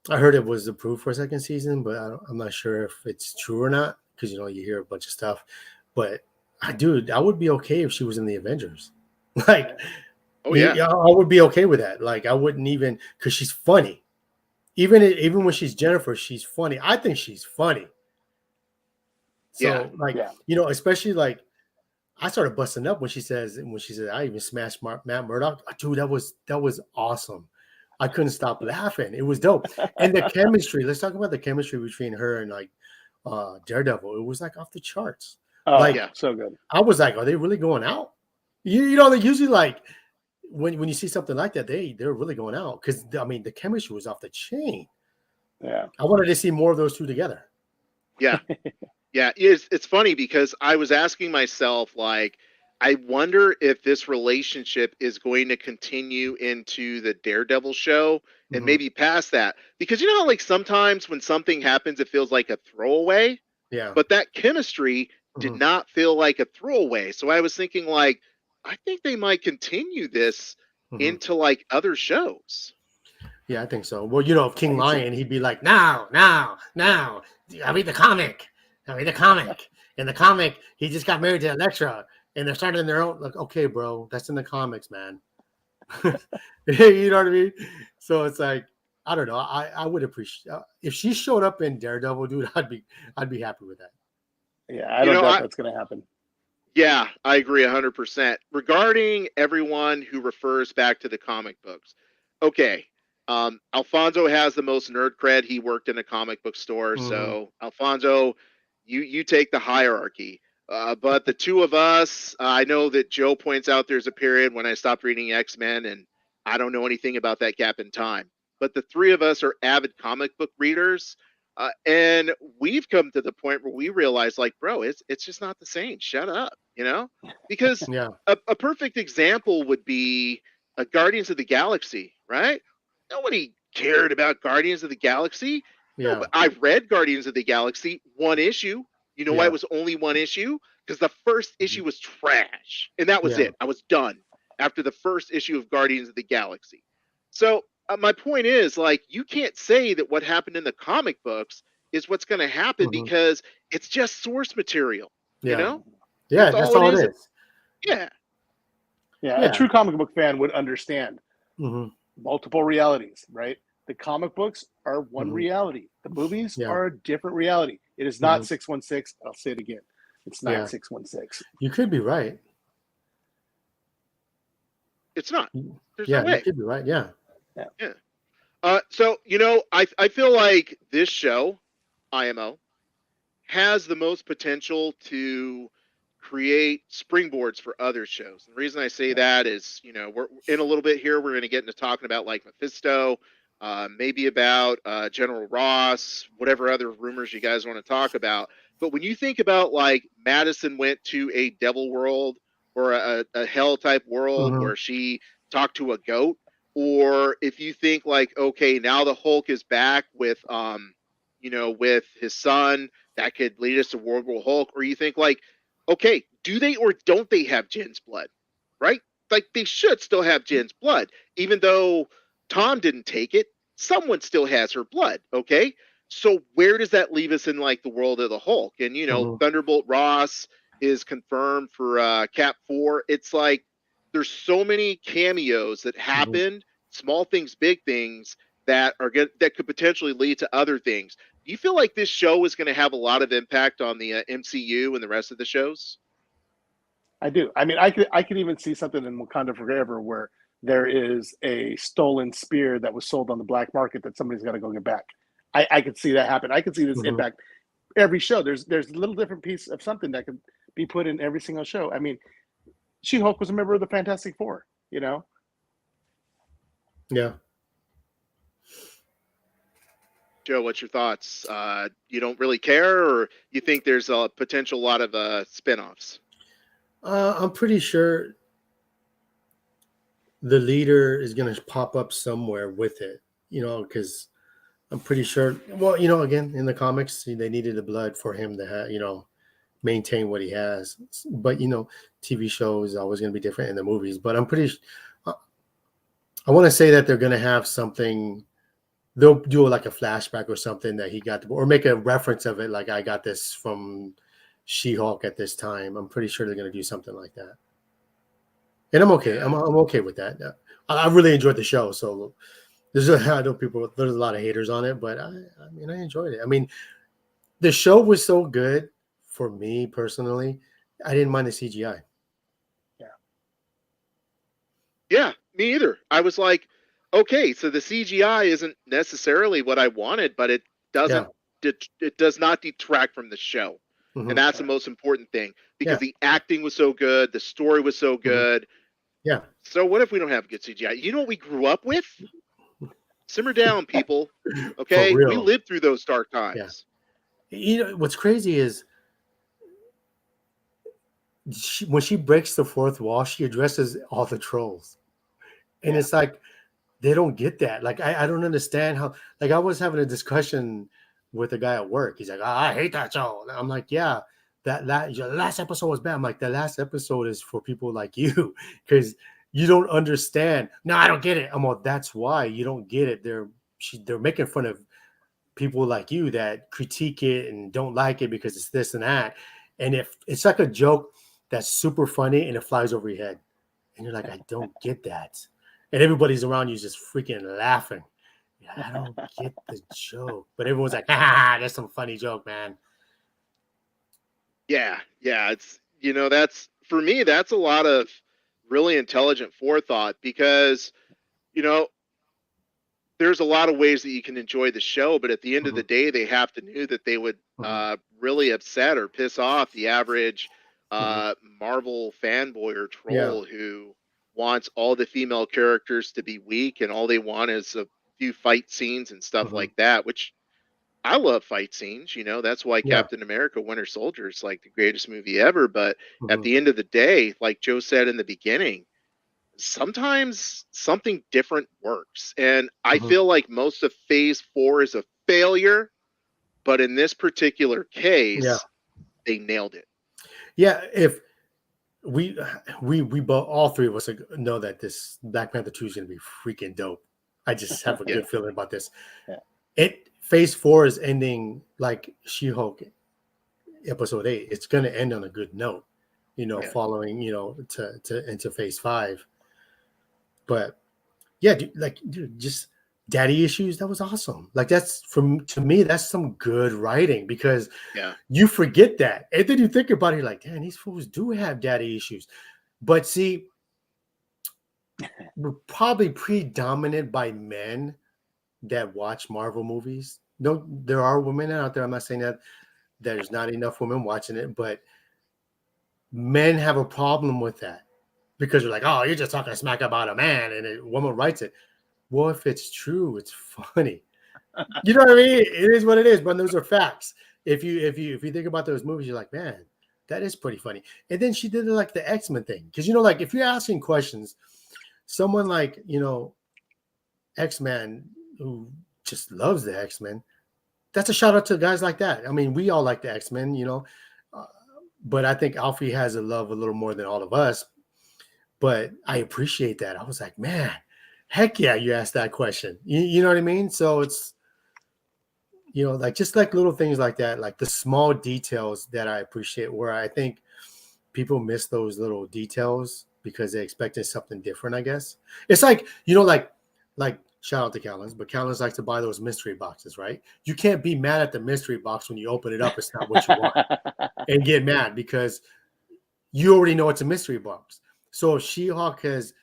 I heard it was approved for a second season, but I'm not sure if it's true or not because you hear a bunch of stuff. But I would be okay if she was in the Avengers. Like, I would be okay with that. Like, I wouldn't even because she's funny. Even when she's Jennifer, she's funny. I think she's funny. So especially like I started busting up when she said I even smashed Matt Murdock. Dude, that was awesome. I couldn't stop laughing. It was dope. And the chemistry, let's talk about the chemistry between her and like Daredevil. It was like off the charts. Oh, so good. I was like, are they really going out? They usually like when you see something like that, they're really going out because the chemistry was off the chain. Yeah. I wanted to see more of those two together. Yeah. Yeah. It's funny because I was asking myself, like, I wonder if this relationship is going to continue into the Daredevil show and maybe past that. Because how like sometimes when something happens, it feels like a throwaway. Yeah. But that chemistry did not feel like a throwaway. So I was thinking like, I think they might continue this into like other shows. Yeah, I think so. Well, if King Lion, he'd be like, now. I read the comic. In the comic, he just got married to Elektra. And they're starting their own, like, okay, bro, that's in the comics, man. You know what I mean? So it's like, I don't know. I would appreciate if she showed up in Daredevil, dude. I'd be happy with that. Yeah, I don't know if that's going to happen. Yeah, I agree 100%. Regarding everyone who refers back to the comic books, okay, Alfonso has the most nerd cred. He worked in a comic book store, so Alfonso, you take the hierarchy. But the two of us, I know that Joe points out there's a period when I stopped reading X-Men and I don't know anything about that gap in time. But the three of us are avid comic book readers. And we've come to the point where we realize like, bro, it's just not the same. Shut up, because a perfect example would be Guardians of the Galaxy, right? Nobody cared about Guardians of the Galaxy. Yeah. No, but I read Guardians of the Galaxy, one issue. You know why it was only one issue? Because the first issue was trash. And that was it. I was done after the first issue of Guardians of the Galaxy. So my point is, like, you can't say that what happened in the comic books is what's going to happen because it's just source material, Yeah, that's all it is. Yeah. A true comic book fan would understand multiple realities, right? The comic books are one reality. The movies are a different reality. It is not 616. I'll say it again. It's not 616. You could be right. It's not. There's no way. You could be right. Yeah. So, I feel like this show, IMO, has the most potential to create springboards for other shows. The reason I say that is, we're in a little bit here, we're going to get into talking about like Mephisto, maybe about General Ross, whatever other rumors you guys want to talk about. But when you think about like Madison went to a devil world or a hell type world Mhm. where she talked to a goat, or if you think like, okay, now the Hulk is back with his son, that could lead us to World War Hulk, or you think like, okay, do they or don't they have Jen's blood? Right? Like they should still have Jen's blood, even though Tom didn't take it. Someone still has her blood. Okay, so where does that leave us in like the world of the Hulk? And Mhm. Thunderbolt Ross is confirmed for Cap 4. It's like there's so many cameos that happened, small things, big things that are good that could potentially lead to other things. Do you feel like this show is going to have a lot of impact on the MCU and the rest of the shows? I do. I mean, I could even see something in Wakanda Forever where there is a stolen spear that was sold on the black market that somebody's got to go get back. I could see that happen. I could see this Mhm. impact every show. There's a little different piece of something that could be put in every single show. I mean, She Hulk was a member of the Fantastic Four. You know, Yeah. Joe, what's your thoughts? You don't really care, or you think there's a potential lot of spinoffs? I'm pretty sure the leader is going to pop up somewhere with it, because I'm pretty sure. Well, again, in the comics, they needed the blood for him to have, maintain what he has. But TV show is always going to be different in the movies. But I'm pretty. I want to say that they're going to have something. They'll do like a flashback or something that he got, or make a reference of it, like I got this from She-Hulk at this time. I'm pretty sure they're going to do something like that, and I'm okay. Yeah, I'm okay with that. I really enjoyed the show, so I know there's a lot of haters on it, but I mean, I enjoyed it. I mean, the show was so good for me personally. I didn't mind the CGI. yeah, me either. I was like, okay, so the CGI isn't necessarily what I wanted, but it Yeah. doesn't. It does not detract from the show, and Hmm. that's the most important thing because Yeah. the acting was so good, the story was so Hmm. good. Yeah. So what if we don't have good CGI? You know what we grew up with? Simmer down, people. For Okay, we real. lived through those dark Yeah. times. What's crazy is when she breaks the fourth wall, she addresses all the trolls, and yeah, it's like they don't get that. Like I don't understand how. Like I was having a discussion with a guy at work. He's like, I hate that show. And I'm like, yeah, your last episode was bad. I'm like, the last episode is for people like you because you don't understand. No, I don't get it. I'm like, that's why you don't get it. They're making fun of people like you that critique it and don't like it because it's this and that. And if it's like a joke that's super funny and it flies over your head, and you're like, I don't get that. And everybody's around you just freaking laughing. I don't get the joke. But everyone's like, that's some funny joke, man. Yeah, yeah. It's that's for me. That's a lot of really intelligent forethought because you know there's a lot of ways that you can enjoy the show, but at the end of the Mhm, day, they have to knew that they would mhm, really upset or piss off the average mhm. Marvel fanboy or Yeah. troll who wants all the female characters to be weak and all they want is a few fight scenes and stuff Mhm. like that. Which I love fight scenes. That's why Yeah. Captain America: Winter Soldier is like the greatest movie ever. But at Mhm, the end of the day, like Joe said in the beginning, sometimes something different works. And I mhm. feel like most of phase 4 is a failure, but in this particular Yeah. case, they nailed it. Yeah. If we we both all three of us know that this Black Panther 2 is gonna be freaking dope. I just have a Yeah. good feeling about this. yeah, It phase 4 is ending like She-Hulk episode 8. It's gonna end on a good note, Yeah. following, to into phase 5. But yeah, dude, just daddy issues. That was awesome. Like to me, that's some good writing because Yeah. you forget that. And then you think about it, you're like, damn, these fools do have daddy issues. But see, we're probably predominant by men that watch Marvel movies. No, there are women out there. I'm not saying that there's not enough women watching it, but men have a problem with that because you're like, oh, you're just talking smack about a man, and a woman writes it. Well, if it's true, it's funny. You know what I mean? It is what it is, but those are facts. If you think about those movies, you're like, man, that is pretty funny. And then she did like the X-Men thing, because like if you're asking questions, someone like X-Men who just loves the X-Men, that's a shout out to guys like that. I mean, we all like the X-Men, but I think Alfie has a love a little more than all of us. But I appreciate that. I was like, man, heck yeah, you asked that question. You know what I mean? So it's, like just like little things like that, like the small details that I appreciate, where I think people miss those little details because they expected something different, I guess. It's like, like shout out to Callens, but Callens likes to buy those mystery boxes, right? You can't be mad at the mystery box when you open it up. It's not what you want and get mad because you already know it's a mystery box. So if She-Hulk has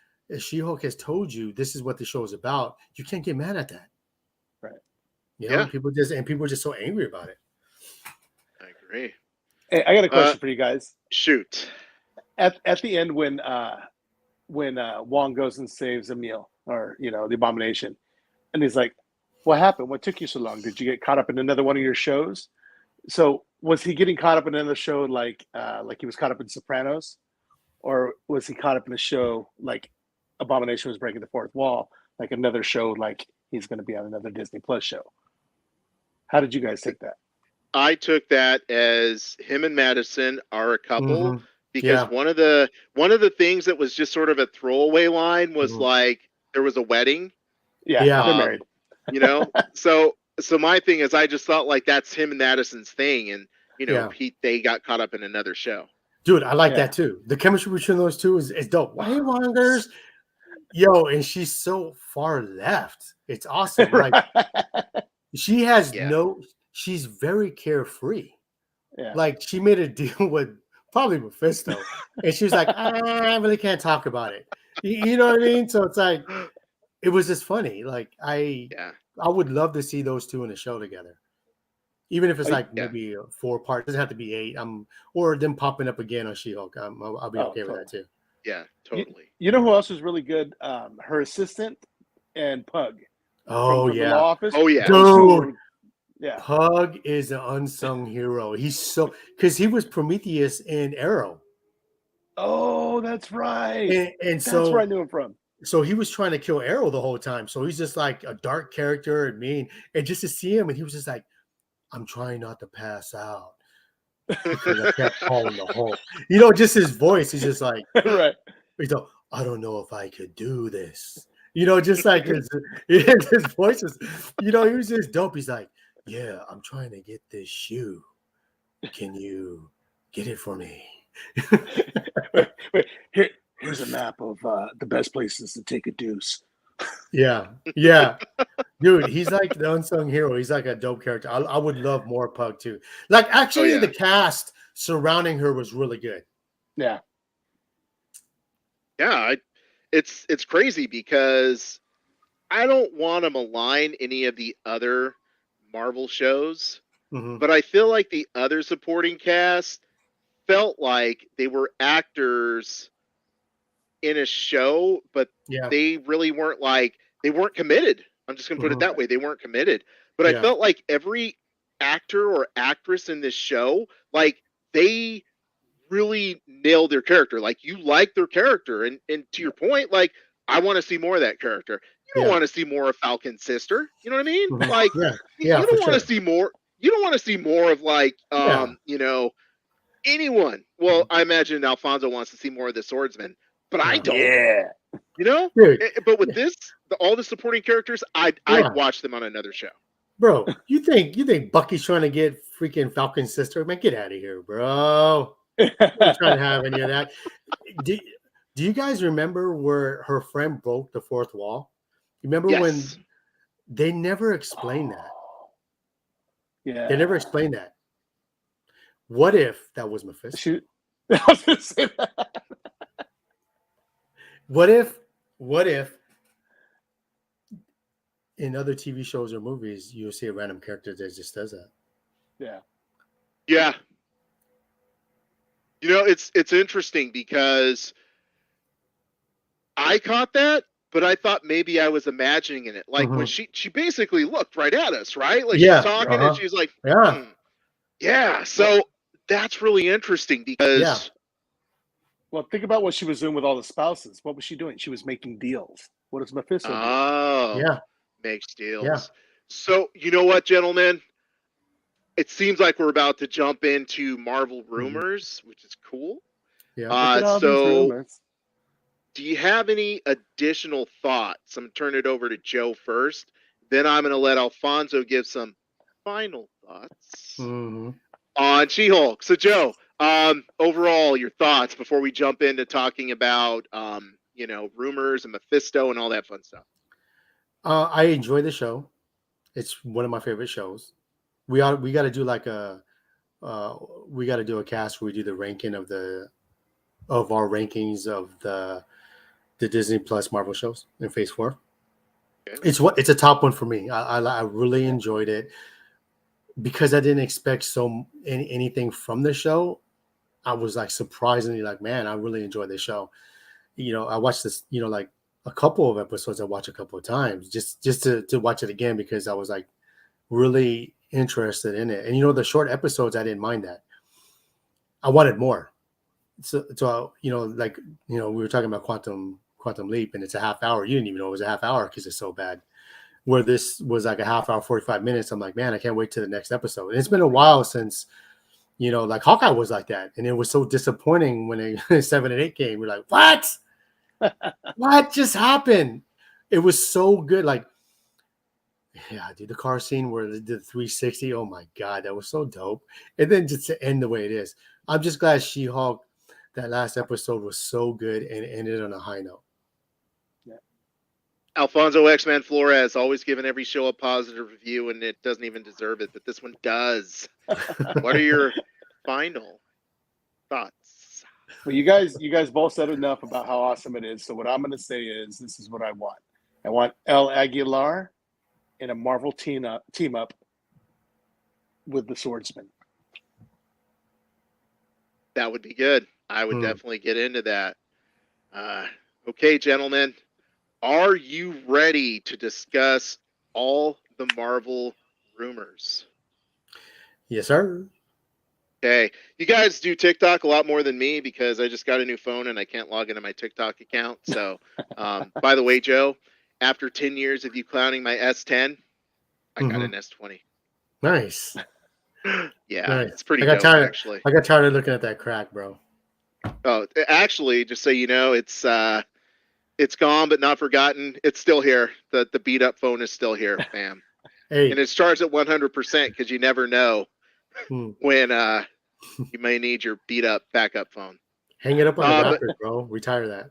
told you this is what the show is about, you can't get mad at that. Right. Yeah. People are just so angry about it. I agree. Hey, I got a question for you guys. Shoot. At the end when Wong goes and saves Emil, or the Abomination, and he's like, what happened? What took you so long? Did you get caught up in another one of your shows? So was he getting caught up in another show like he was caught up in Sopranos? Or was he caught up in a show like Abomination was breaking the fourth wall, like another show, like he's going to be on another Disney Plus show? How did you guys take that? I took that as him and Madison are a couple, because one of the things that was just sort of a throwaway line was like there was a wedding. Yeah. They're married. So my thing is, I just thought like that's him and Madison's thing, and they got caught up in another show. Dude, I like that too. The chemistry between those two is dope. Hey, Wongers. Yo, and she's so far left. It's awesome. Like she has she's very carefree. Yeah. Like she made a deal with probably Mephisto. And she was like, I really can't talk about it. You know what I mean? So it's like, it was just funny. Like I would love to see those two in a show together. Even if it's maybe 4 parts, it doesn't have to be 8. Or them popping up again on She-Hulk. I'll be okay with that too. Yeah, totally. You know who else was really good? Her assistant and Pug. Oh yeah. Office. Oh yeah. Dude. Yeah. Pug is an unsung hero. He's because he was Prometheus in Arrow. Oh, that's right. And that's where I knew him from. So he was trying to kill Arrow the whole time. So he's just like a dark character and mean. And just to see him, and he was just like, I'm trying not to pass out because I kept calling the Hulk. Just his voice. He's just like, right. He's like, I don't know if I could do this. Just like his voice is, he was just dope. He's like, yeah, I'm trying to get this shoe. Can you get it for me? Wait. Here's a map of the best places to take a deuce. Yeah. Dude, he's like the unsung hero. He's like a dope character. I would love more Pug too. Like actually the cast surrounding her was really good. Yeah. Yeah, it's crazy because I don't want to malign any of the other Marvel shows, but I feel like the other supporting cast felt like they were actors in a show, but they really weren't they weren't committed. I'm just going to put it that way. They weren't committed. But I felt like every actor or actress in this show, like they really nailed their character. Like you like their character. And to your point, like I want to see more of that character. You don't want to see more of Falcon's sister. You know what I mean? Like you don't want to see more. You don't want to see more of like, anyone. Well, I imagine Alfonso wants to see more of the swordsman, but I don't. Yeah. Dude. But with this, all the supporting characters, I'd watch them on another show. Bro, you think Bucky's trying to get freaking Falcon's sister? Man, get out of here, bro. I'm not trying to have any of that. Do you guys remember where her friend broke the fourth wall? You remember when they never explained that? Yeah. They never explained that. What if that was Mephisto? I was going to say that. What if in other TV shows or movies you'll see a random character that just does that? Yeah. Yeah. It's interesting because I caught that, but I thought maybe I was imagining it. Like when she basically looked right at us, right? Like she's Yeah. talking and she's like, Yeah. yeah. So that's really interesting because Yeah. Well, think about what she was doing with all the spouses. What was she doing? She was making deals. What does Mephisto do? oh, Yeah. makes deals. Yeah. So you know what, gentlemen? It seems like we're about to jump into Marvel rumors, which is cool. Yeah. Look at all these So rumors. do you have any additional thoughts? I'm going to turn it over to Joe first. Then I'm going to let Alfonso give some final thoughts Mm-hmm. on She-Hulk. So, Joe, overall, your thoughts before we jump into talking about, rumors and Mephisto and all that fun stuff. I enjoy the show. It's one of my favorite shows. We got to do like we got to do a cast where we do the ranking of our rankings of the Disney Plus Marvel shows in Phase 4. Okay. It's a top one for me. I really enjoyed it because I didn't expect anything from the show. I was like surprisingly like, man, I really enjoyed the show. I watched this, like a couple of episodes I watched a couple of times just to watch it again because I was like really interested in it. And the short episodes, I didn't mind that. I wanted more. So we were talking about Quantum Leap, and it's a half hour. You didn't even know it was a half hour because it's so bad. Where this was like a half hour, 45 minutes. I'm like, man, I can't wait to the next episode. And it's been a while since, like Hawkeye was like that. And it was so disappointing when 7 and 8 came. We're like, what? What just happened? It was so good. Like, yeah, dude, the car scene where they did 360. Oh my God, that was so dope. And then just to end the way it is. I'm just glad She-Hulk, that last episode was so good and ended on a high note. Alfonso X-Man Flores always giving every show a positive review, and it doesn't even deserve it, but this one does. What are your final thoughts? Well, you guys both said enough about how awesome it is. So what I'm going to say is, this is what I want. I want El Aguilar in a Marvel team up with the Swordsman. That would be good. I would definitely get into that. Okay, gentlemen, are you ready to discuss all the Marvel rumors? Yes, sir. Okay. You guys do TikTok a lot more than me because I just got a new phone and I can't log into my TikTok account. So, by the way, Joe, after 10 years of you clowning my S10, I got an S20. Nice. Yeah, Nice. it's pretty I got dope, tired. actually. I got tired of looking at that crack, bro. Oh, actually, just so you know, it's gone but not forgotten. It's still here. The beat up phone is still here, fam. Hey. And it's charged at 100% because you never know when you may need your beat up backup phone. Hang it up on the rafters, bro. Retire that.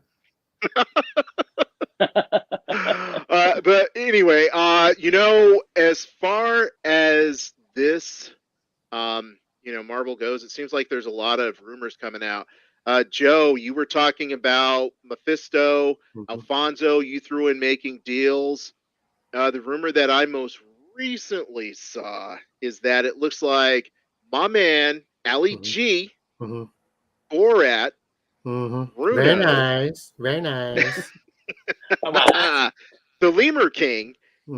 But anyway, as far as this, Marvel goes, it seems like there's a lot of rumors coming out. Joe, you were talking about Mephisto. Alfonso, you threw in making deals. The rumor that I most recently saw is that it looks like my man, Ali G, Borat, Bruno, Very nice. Very nice. the Lemur King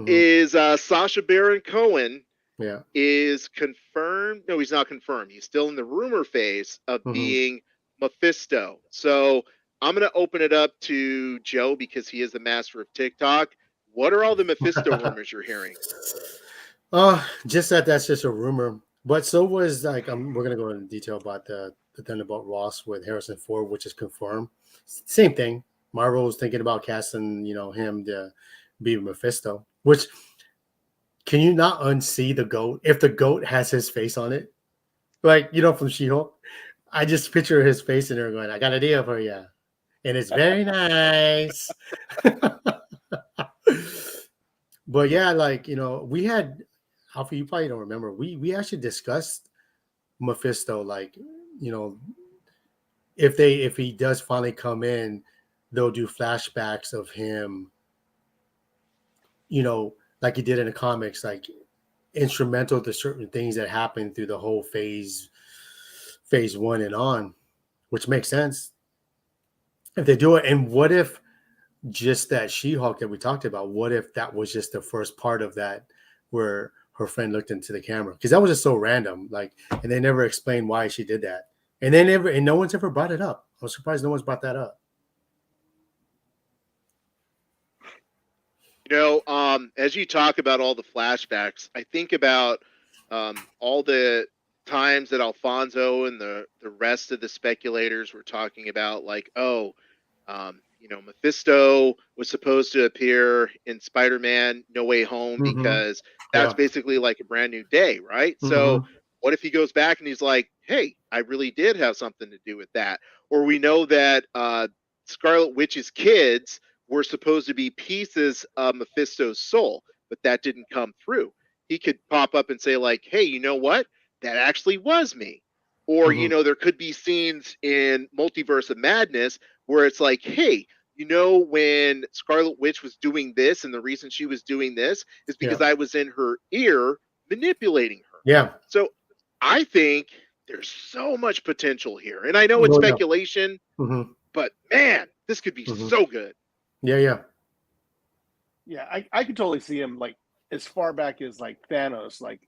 is Sacha Baron Cohen. Yeah. Is confirmed. No, he's not confirmed. He's still in the rumor phase of being Mephisto. So I'm going to open it up to Joe because he is the master of TikTok. What are all the Mephisto rumors you're hearing? Just that's just a rumor. But so was like we're gonna go into detail about the Thunderbolt Ross with Harrison Ford, which is confirmed. Same thing. Marvel was thinking about casting, him to be Mephisto. Which can you not unsee the goat if the goat has his face on it? Like from She-Hulk, I just picture his face in there going, "I got an idea for you," and it's very nice. But yeah, we had. Alfie, you probably don't remember. We actually discussed Mephisto, if he does finally come in, they'll do flashbacks of him, like he did in the comics, like instrumental to certain things that happened through the whole phase phase 1 and on, which makes sense if they do it. And what if just that She-Hulk that we talked about, what if that was just the first part of that where her friend looked into the camera? Because that was just so random, like, and they never explained why she did that. And no one's ever brought it up. I was surprised no one's brought that up. As you talk about all the flashbacks, I think about all the times that Alfonso and the rest of the speculators were talking about, like, Mephisto was supposed to appear in Spider-Man No Way Home because that's basically like a brand new day, right? So what if he goes back and he's like, hey, I really did have something to do with that? Or we know that Scarlet Witch's kids were supposed to be pieces of Mephisto's soul, but that didn't come through. He could pop up and say, like, hey, you know what? That actually was me. Or, there could be scenes in Multiverse of Madness where it's like, hey, when Scarlet Witch was doing this and the reason she was doing this is because I was in her ear manipulating her. Yeah. So I think there's so much potential here. And I know it's speculation, but man, this could be so good. Yeah. I could totally see him like as far back as like Thanos, like,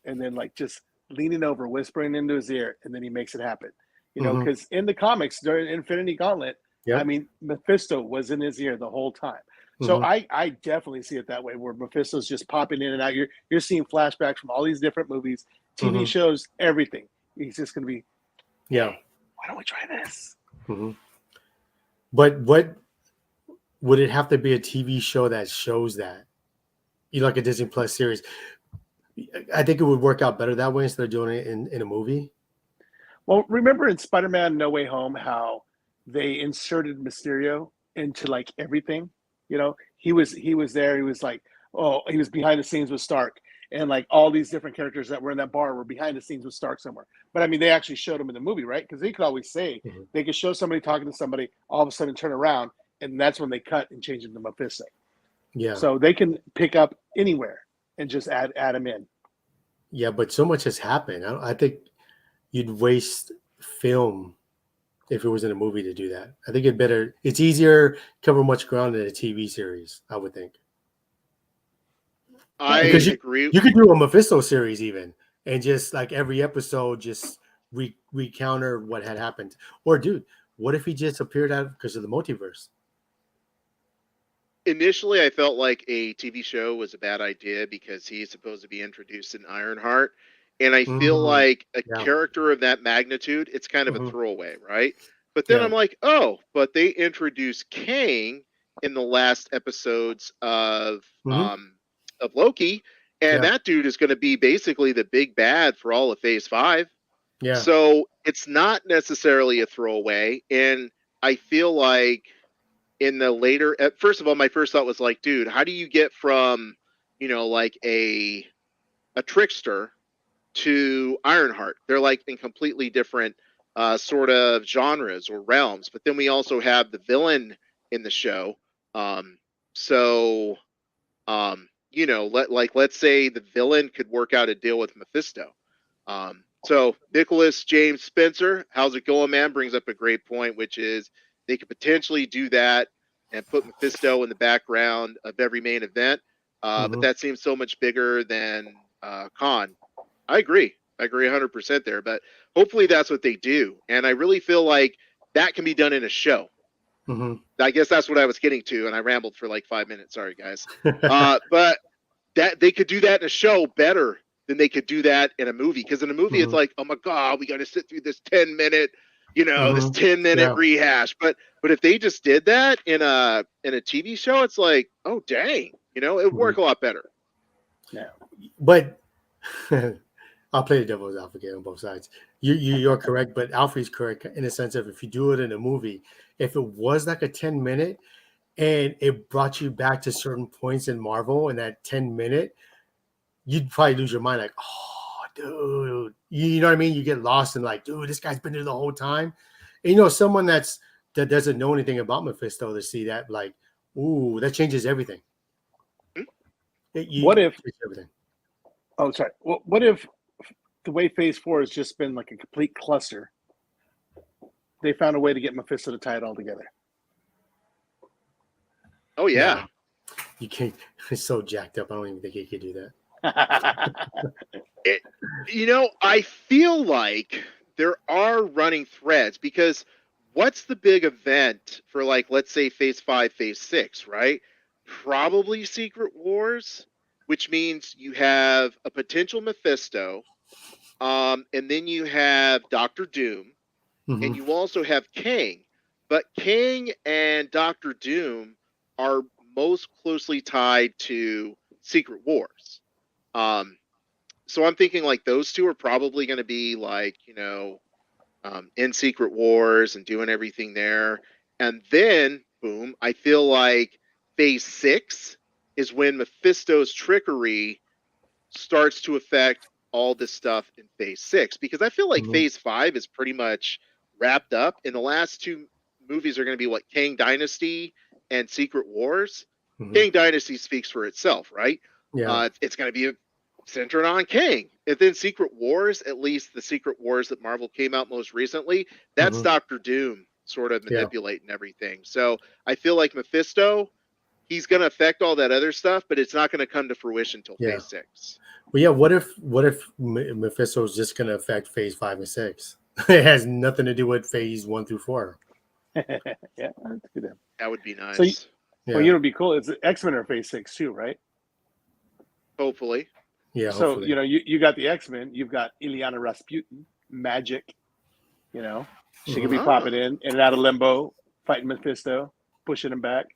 and then like just leaning over, whispering into his ear, and then he makes it happen. Because in the comics during Infinity Gauntlet, I mean, Mephisto was in his ear the whole time. So I definitely see it that way, where Mephisto's just popping in and out. You're seeing flashbacks from all these different movies, TV shows, everything. He's just going to be, why don't we try this? But what would it have to be a TV show that shows that? Like a Disney Plus series. I think it would work out better that way instead of doing it in a movie. Well, remember in Spider-Man No Way Home how they inserted Mysterio into like everything? He was there. He was like, he was behind the scenes with Stark, and like all these different characters that were in that bar were behind the scenes with Stark somewhere. But I mean, they actually showed him in the movie, right? Because they could always say they could show somebody talking to somebody, all of a sudden turn around, and that's when they cut and change him to Mephisto. Yeah. So they can pick up anywhere and just add him in. Yeah, but so much has happened. I think you'd waste film if it was in a movie to do that. I think it's easier, cover much ground in a TV series, I would think. I agree. You could do a Mephisto series even, and just like every episode, just recounter what had happened. Or, dude, what if he just appeared out because of the multiverse? Initially, I felt like a TV show was a bad idea because he's supposed to be introduced in Ironheart. And I feel like a character of that magnitude, it's kind of a throwaway, right? But then I'm like, but they introduced Kang in the last episodes of Loki, and that dude is going to be basically the big bad for all of Phase 5. Yeah. So it's not necessarily a throwaway, and I feel like in the later, first of all, my first thought was like, dude, how do you get from, like a trickster to Ironheart? They're like in completely different sort of genres or realms. But then we also have the villain in the show. Let's say the villain could work out a deal with Mephisto. So Nicholas James Spencer, how's it going, man? Brings up a great point, which is they could potentially do that and put Mephisto in the background of every main event. But that seems so much bigger than Khan. I agree 100% there, but hopefully that's what they do. And I really feel like that can be done in a show. I guess that's what I was getting to, and I rambled for like 5 minutes. Sorry, guys. But that they could do that in a show better than they could do that in a movie. Because in a movie, it's like, oh my God, we got to sit through this 10-minute, this 10-minute rehash. But if they just did that in a TV show, it's like, oh dang, it would work a lot better. Yeah, but I'll play the devil's advocate on both sides. You're correct, but Alfie's correct in the sense of if you do it in a movie, if it was like a 10-minute and it brought you back to certain points in Marvel in that 10-minute, you'd probably lose your mind. Like, oh, dude, you know what I mean? You get lost in like, dude, this guy's been there the whole time. And someone that doesn't know anything about Mephisto to see that, like, ooh, that changes everything. What if? Oh, sorry. What if the way Phase 4 has just been like a complete cluster, they found a way to get Mephisto to tie it all together. Oh yeah. No, you can't. It's so jacked up. I don't even think he could do that. I feel like there are running threads because what's the big event for, like, let's say Phase 5, Phase 6, right? Probably Secret Wars, which means you have a potential Mephisto, and then you have Doctor Doom, Mhm. and you also have Kang. But Kang and Doctor Doom are most closely tied to Secret Wars. So I'm thinking like those two are probably going to be like, in Secret Wars and doing everything there. And then, boom, I feel like Phase 6 is when Mephisto's trickery starts to affect all this stuff in Phase 6. Because I feel like Mhm. Phase 5 is pretty much wrapped up. And the last two movies are going to be what, Kang Dynasty and Secret Wars. Mhm. Kang Dynasty speaks for itself, right? Yeah. It's going to be centered on Kang. And then Secret Wars, at least the Secret Wars that Marvel came out most recently, that's Mhm. Doctor Doom sort of Yeah. manipulating everything. So I feel like Mephisto, he's going to affect all that other stuff, but it's not going to come to fruition until Yeah. Phase 6. Well, yeah. What if Mephisto is just going to affect Phase 5 and 6? It has nothing to do with Phase 1 through 4. Yeah, that's good. That would be nice. So Yeah. Well, you know, it'd be cool. It's X-Men are Phase 6 too, right? Hopefully. Yeah. So Hopefully. you got the X-Men. You've got Ileana Rasputin, Magic. She could be Mhm. popping in and out of limbo, fighting Mephisto, pushing him back.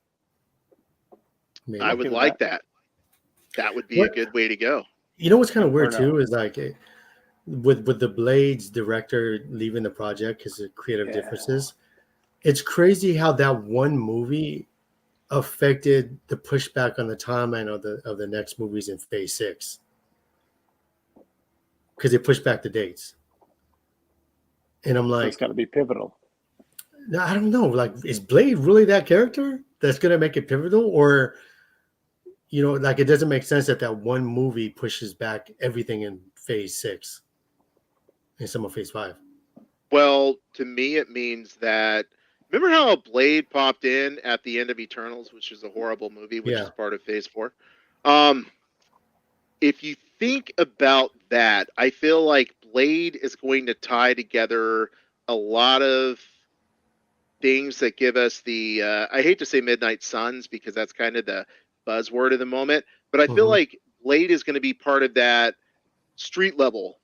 Maybe. I would with like that. That would be What- a good way to go. You know what's kind of weird no? too is like with the Blades director leaving the project because of creative Yeah. differences. It's crazy how that one movie affected the pushback on the timeline of the next movies in Phase 6 because they pushed back the dates. And I'm So like, it's got to be pivotal. no, I don't know. Like, is Blade really that character that's gonna make it pivotal, or like it doesn't make sense that one movie pushes back everything in Phase 6 and some of Phase 5. Well, to me, it means that. Remember how Blade popped in at the end of Eternals, which is a horrible movie, which Yeah. is part of Phase 4? If you think about that, I feel like Blade is going to tie together a lot of things that give us the. I hate to say Midnight Suns because that's kind of the buzzword of the moment, but I feel Mhm. like Blade is going to be part of that street level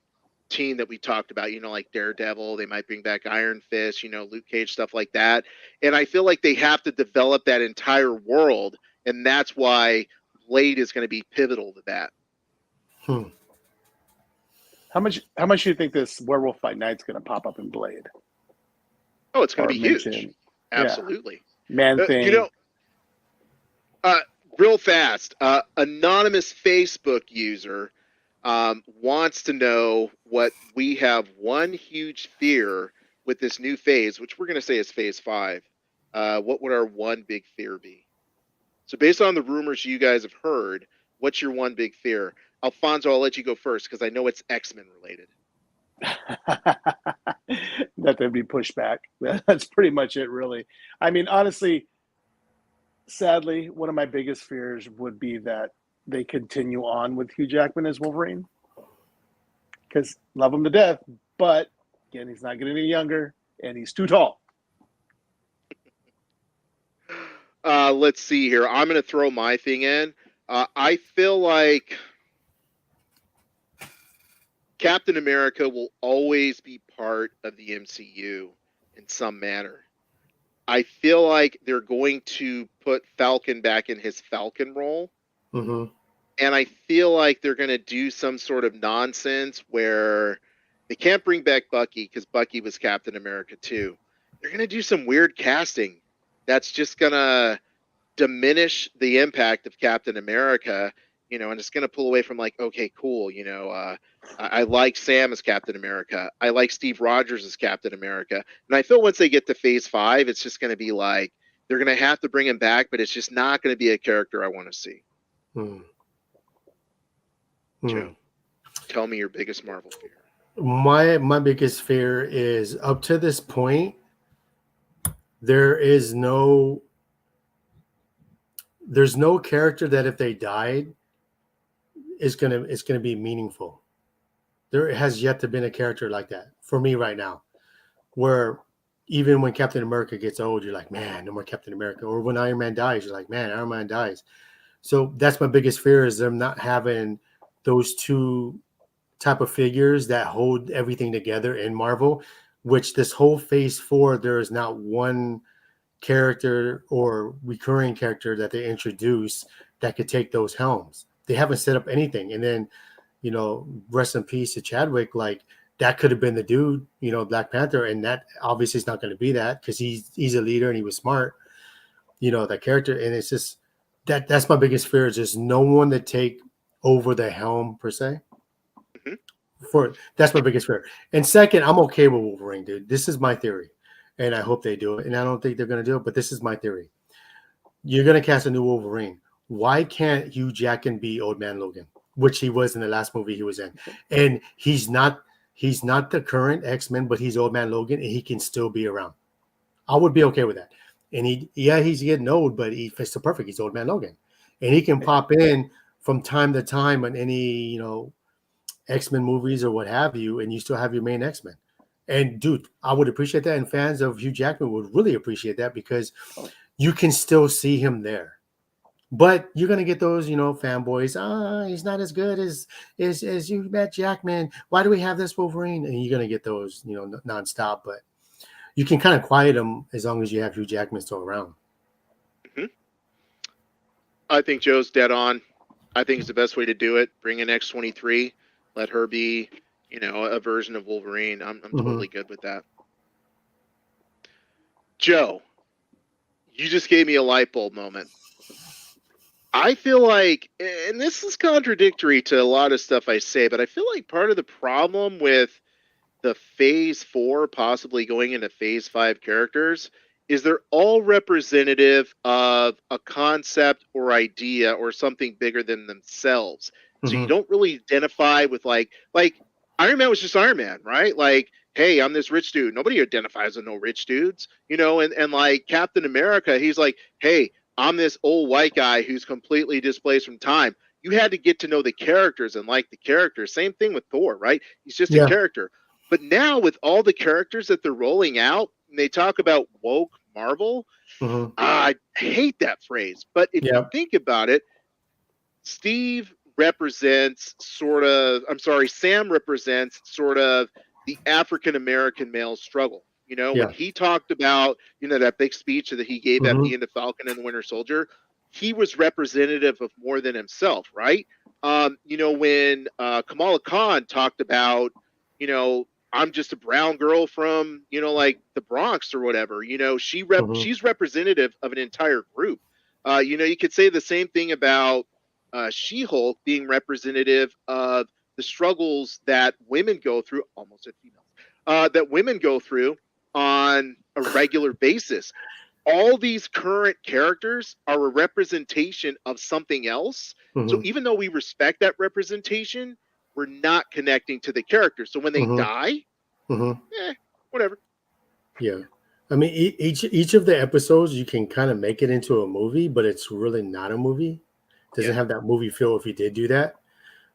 team that we talked about, like Daredevil. They might bring back Iron Fist, Luke Cage, stuff like that. And I feel like they have to develop that entire world, and that's why Blade is going to be pivotal to that. How much do you think this Werewolf by Night's going to pop up in Blade? Oh, it's going Or to be huge. mention- Absolutely. Man Thing. Real fast, anonymous Facebook user wants to know what we have one huge fear with this new phase, which we're going to say is Phase 5. What would our one big fear be? So based on the rumors you guys have heard, what's your one big fear? Alfonso, I'll let you go first because I know it's X-Men related. That they'd be pushed back. That's pretty much it, really. I mean, honestly, sadly, one of my biggest fears would be that they continue on with Hugh Jackman as Wolverine. Because love him to death, but again, he's not getting any younger, and he's too tall. Let's see here. I'm going to throw my thing in. I feel like Captain America will always be part of the MCU in some manner. I feel like they're going to put Falcon back in his Falcon role. Mhm. And I feel like they're going to do some sort of nonsense where they can't bring back Bucky because Bucky was Captain America too. They're going to do some weird casting that's just going to diminish the impact of Captain America, and it's going to pull away from like, okay, cool. I like Sam as Captain America. I like Steve Rogers as Captain America. And I feel once they get to Phase 5, it's just going to be like, they're going to have to bring him back, but it's just not going to be a character I want to see. Hmm. Joe, tell me your biggest Marvel fear. My biggest fear is up to this point, there is no there's no character that if they died is gonna be meaningful. There has yet to been a character like that for me right now, where even when Captain America gets old, you're like, man, no more Captain America. Or when Iron Man dies, you're like, man, Iron Man dies. So that's my biggest fear is them not having those two type of figures that hold everything together in Marvel, which this whole phase 4, there is not one character or recurring character that they introduce that could take those helms. They haven't set up anything. And then, rest in peace to Chadwick, like that could have been the dude, Black Panther. And that obviously is not going to be that because he's a leader and he was smart, that character. And it's just that's my biggest fear is just no one to take over the helm per se. That's my biggest fear. And second, I'm okay with Wolverine, dude. This is my theory. And I hope they do it. And I don't think they're going to do it, but this is my theory. You're going to cast a new Wolverine. Why can't Hugh Jackman be Old Man Logan, which he was in the last movie he was in? And he's not the current X-Men, but he's Old Man Logan, and he can still be around. I would be okay with that. And he's getting old, but he fits the perfect. He's Old Man Logan. And he can pop in from time to time on any, X-Men movies or what have you, and you still have your main X-Men. And dude, I would appreciate that, and fans of Hugh Jackman would really appreciate that because you can still see him there. But you're gonna get those, fanboys. He's not as good as you met Jackman. Why do we have this Wolverine? And you're gonna get those, nonstop. But you can kind of quiet them as long as you have Hugh Jackman still around. Mm-hmm. I think Joe's dead on. I think it's the best way to do it. Bring in X-23. Let her be, a version of Wolverine. I'm totally good with that. Joe, you just gave me a light bulb moment. I feel like, and this is contradictory to a lot of stuff I say, but I feel like part of the problem with the Phase 4 possibly going into Phase 5 characters is they're all representative of a concept or idea or something bigger than themselves. So you don't really identify with like Iron Man was just Iron Man, right? Like, hey, I'm this rich dude. Nobody identifies with no rich dudes, and like Captain America, he's like, hey, I'm this old white guy who's completely displaced from time. You had to get to know the characters and like the characters. Same thing with Thor, right? He's just a character. But now with all the characters that they're rolling out, and they talk about woke Marvel, I hate that phrase. But if you think about it, Sam represents sort of the African American male struggle. When he talked about, that big speech that he gave at the end of Falcon and the Winter Soldier, he was representative of more than himself, right? When Kamala Khan talked about, I'm just a brown girl from, like the Bronx or whatever, she's representative of an entire group. You could say the same thing about She-Hulk being representative of the struggles that women go through, almost at females, that women go through on a regular basis. All these current characters are a representation of something else. So even though we respect that representation, we're not connecting to the character. So when they die, whatever. Yeah. I mean, each of the episodes, you can kind of make it into a movie, but it's really not a movie. Doesn't have that movie feel if you did do that.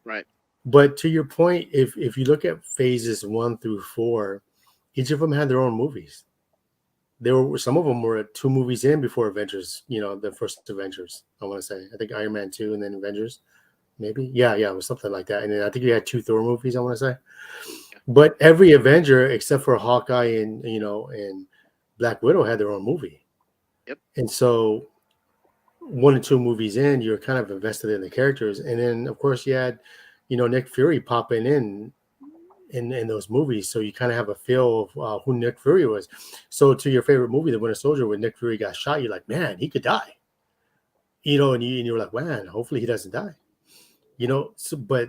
Right. But to your point, if you look at phases 1 through 4, each of them had their own movies. Some of them were 2 movies in before Avengers, the first Avengers, I want to say. I think Iron Man 2 and then Avengers, maybe. Yeah, it was something like that. And then I think you had 2 Thor movies, I want to say. But every Avenger, except for Hawkeye and Black Widow, had their own movie. Yep. And so 1 or 2 movies in, you're kind of invested in the characters. And then, of course, you had, Nick Fury popping in those movies. So you kind of have a feel of who Nick Fury was. So to your favorite movie, The Winter Soldier, when Nick Fury got shot, you're like, man, he could die. And you're like, man, hopefully he doesn't die. But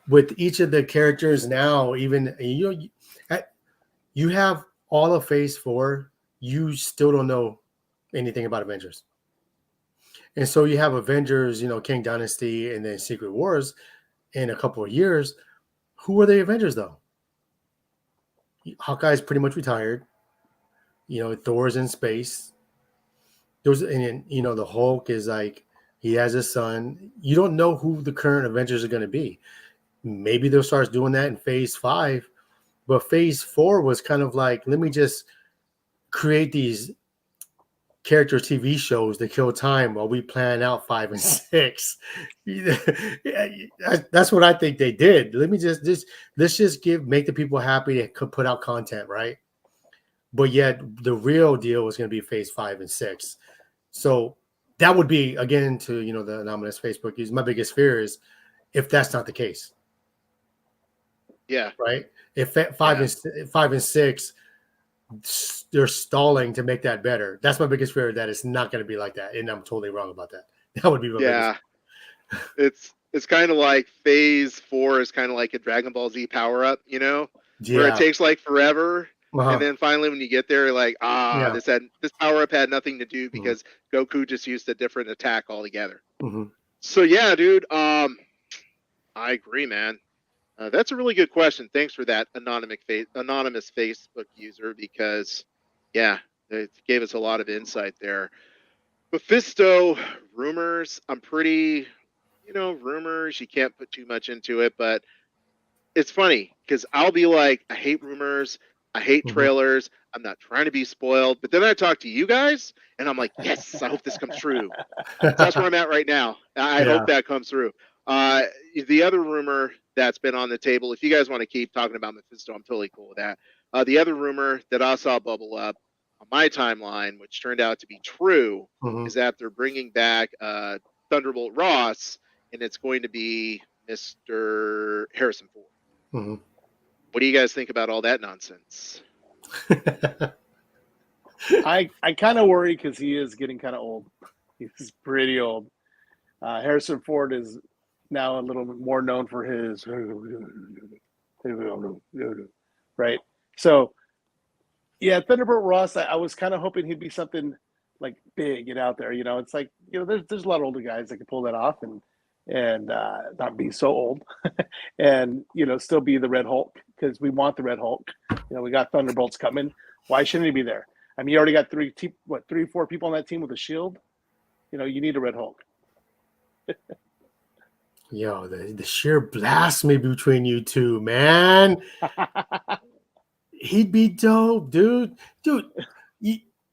with each of the characters now, even, you have all of Phase 4, you still don't know anything about Avengers. And so you have Avengers, King Dynasty and then Secret Wars in a couple of years. Who are the Avengers, though? Hawkeye's pretty much retired. Thor's in space. The Hulk is like, he has a son. You don't know who the current Avengers are going to be. Maybe they'll start doing that in Phase 5, but Phase 4 was kind of like, let me just create these character TV shows to kill time while we plan out 5 and 6. That's what I think they did. Let me let's just make the people happy to put out content, right? But yet the real deal was going to be Phase 5 and 6. So that would be, again, to the anonymous Facebook use. My biggest fear is if that's not the case. Yeah. Right. If 5 and 6, they're stalling to make that better. That's my biggest fear, that it's not going to be like that, and I'm totally wrong about that. That would be my biggest. It's kind of like Phase 4 is kind of like a Dragon Ball Z power up, where it takes like forever. And then finally, when you get there, you're like, this power up had nothing to do because Goku just used a different attack altogether. Mm-hmm. So yeah, dude, I agree, man. That's a really good question. Thanks for that, anonymous Facebook user, because it gave us a lot of insight there. Mephisto rumors. I'm pretty, rumors. You can't put too much into it, but it's funny because I'll be like, I hate rumors. I hate trailers. I'm not trying to be spoiled. But then I talk to you guys, and I'm like, yes, I hope this comes true. So that's where I'm at right now. I hope that comes through. The other rumor that's been on the table, if you guys want to keep talking about Mephisto, I'm totally cool with that. The other rumor that I saw bubble up on my timeline, which turned out to be true, is that they're bringing back Thunderbolt Ross, and it's going to be Mr. Harrison Ford. Mm-hmm. What do you guys think about all that nonsense? I kind of worry because he is getting kind of old. He's pretty old. Harrison Ford is now a little bit more known for his right. So yeah, Thunderbolt Ross. I was kind of hoping he'd be something like big and out there. It's like there's a lot of older guys that can pull that off and not be so old and still be the Red Hulk, because we want the Red Hulk. We got Thunderbolts coming. Why shouldn't he be there? I mean, you already got 3 or 4 people on that team with a shield. You need a Red Hulk. Yo, the sheer blasphemy between you two, man. He'd be dope, dude.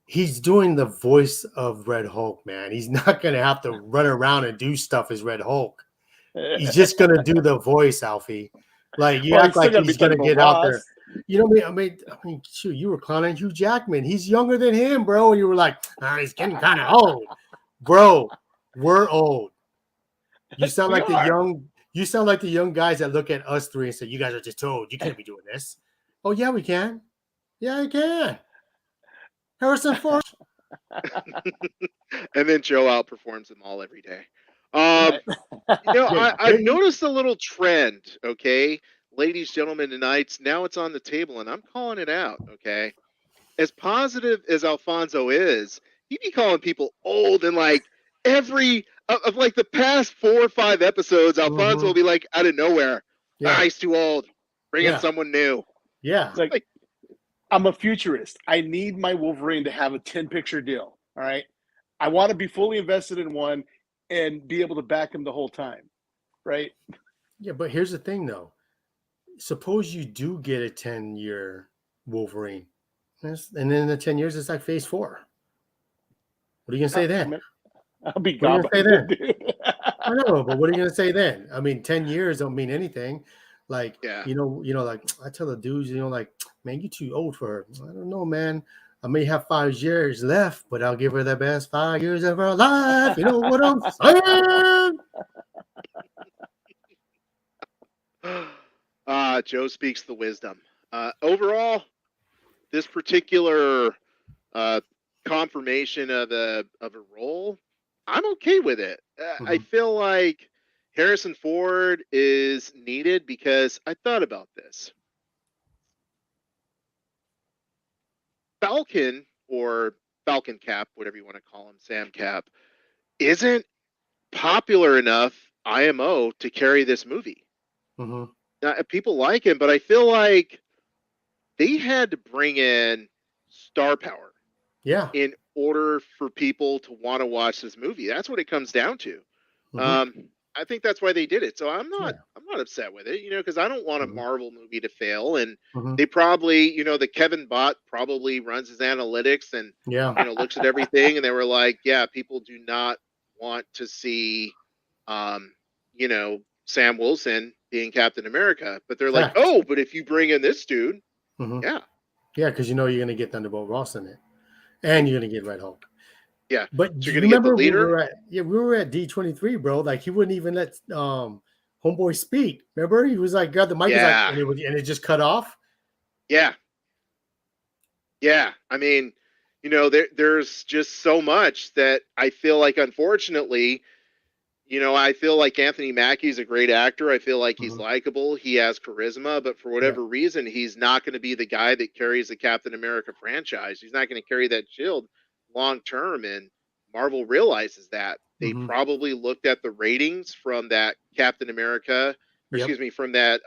He's doing the voice of Red Hulk, man. He's not going to have to run around and do stuff as Red Hulk. He's just going to do the voice, Alfie. Like, you act like he's going to get out there. I mean, shoot, you were clowning Hugh Jackman. He's younger than him, bro. And you were like, he's getting kind of old. Bro, we're old. You sound like the young guys that look at us three and say, you guys are just too old. You can't be doing this. Oh, yeah, we can. Yeah, I can. Harrison Ford. And then Joe outperforms them all every day. I've noticed a little trend, okay? Ladies, gentlemen, and knights, now it's on the table, and I'm calling it out, okay? As positive as Alfonso is, he be calling people old, and like every of like the past 4 or 5 episodes, Alfonso will be like out of nowhere. He's too old. Bring in someone new. Yeah. Like, I'm a futurist. I need my Wolverine to have a 10-picture deal. All right. I want to be fully invested in one and be able to back him the whole time. Right. Yeah, but here's the thing, though. Suppose you do get a 10-year Wolverine, and then in the 10 years, it's like Phase 4. What are you gonna say then? I'll be gone. Say then? I know, but what are you gonna say then? I mean, 10 years don't mean anything. Like, like I tell the dudes, like, man, you too old for her. I don't know, man. I may have 5 years left, but I'll give her the best 5 years of her life. You know what I'm saying? Joe speaks the wisdom. Overall, this particular confirmation of a role, I'm okay with it. I feel like Harrison Ford is needed because I thought about this. Falcon, or Falcon Cap, whatever you want to call him, Sam Cap, isn't popular enough IMO to carry this movie. Now, people like him, but I feel like they had to bring in star power Yeah. in order for people to want to watch this movie. That's what it comes down to. Mhm. I think that's why they did it. So Yeah. I'm not upset with it, because I don't want a Mhm. Marvel movie to fail. And Mhm. they probably, the Kevin Bott probably runs his analytics and Yeah. looks at everything, and they were like, yeah, people do not want to see, um, Sam Wilson being Captain America, but they're like, Fact. oh, but if you bring in this dude, Mhm. yeah, Yeah, because you're gonna get Thunderbolt Ross in it, and you're gonna get Red Hulk. yeah. But So do you're you gonna get the remember we leader. were at D23, bro? Like he wouldn't even let homeboy speak. Remember? He was like, got the mic was like, Yeah, and it just cut off. yeah, yeah. I mean, there's just so much that I feel like, unfortunately, I feel like Anthony Mackie's a great actor. I feel like he's Mhm. likable. He has charisma, but for Yeah. whatever reason, he's not going to be the guy that carries the Captain America franchise. He's not going to carry that shield long term. And Marvel realizes that. They Mhm. probably looked at the ratings from that Captain America, or Yep. excuse me, from that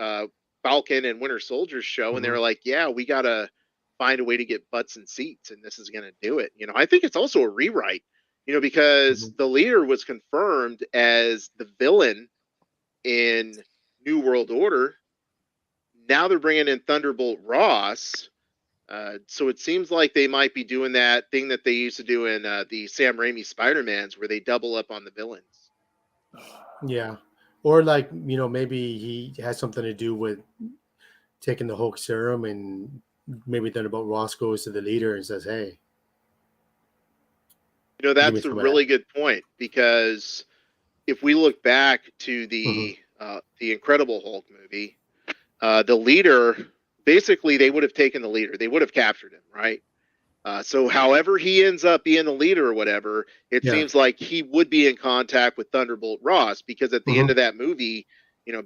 Falcon and Winter Soldier show, and they Mhm. were like, yeah, we got to find a way to get butts and seats, and this is going to do it. I think it's also a rewrite, because Mhm. the leader was confirmed as the villain in New World Order. Now they're bringing in Thunderbolt Ross. So it seems like they might be doing that thing that they used to do in the Sam Raimi Spider-Mans, where they double up on the villains. Yeah. Or like, maybe he has something to do with taking the Hulk serum, and maybe Thunderbolt Ross goes to the leader and says, "Hey, give me That's a some of that." really good point, because if we look back to Mhm. the Incredible Hulk movie, the leader, basically they would have taken the leader, they would have captured him, right? So however he ends up being the leader or whatever, it Yeah. seems like he would be in contact with Thunderbolt Ross, because at the end Mhm. of that movie,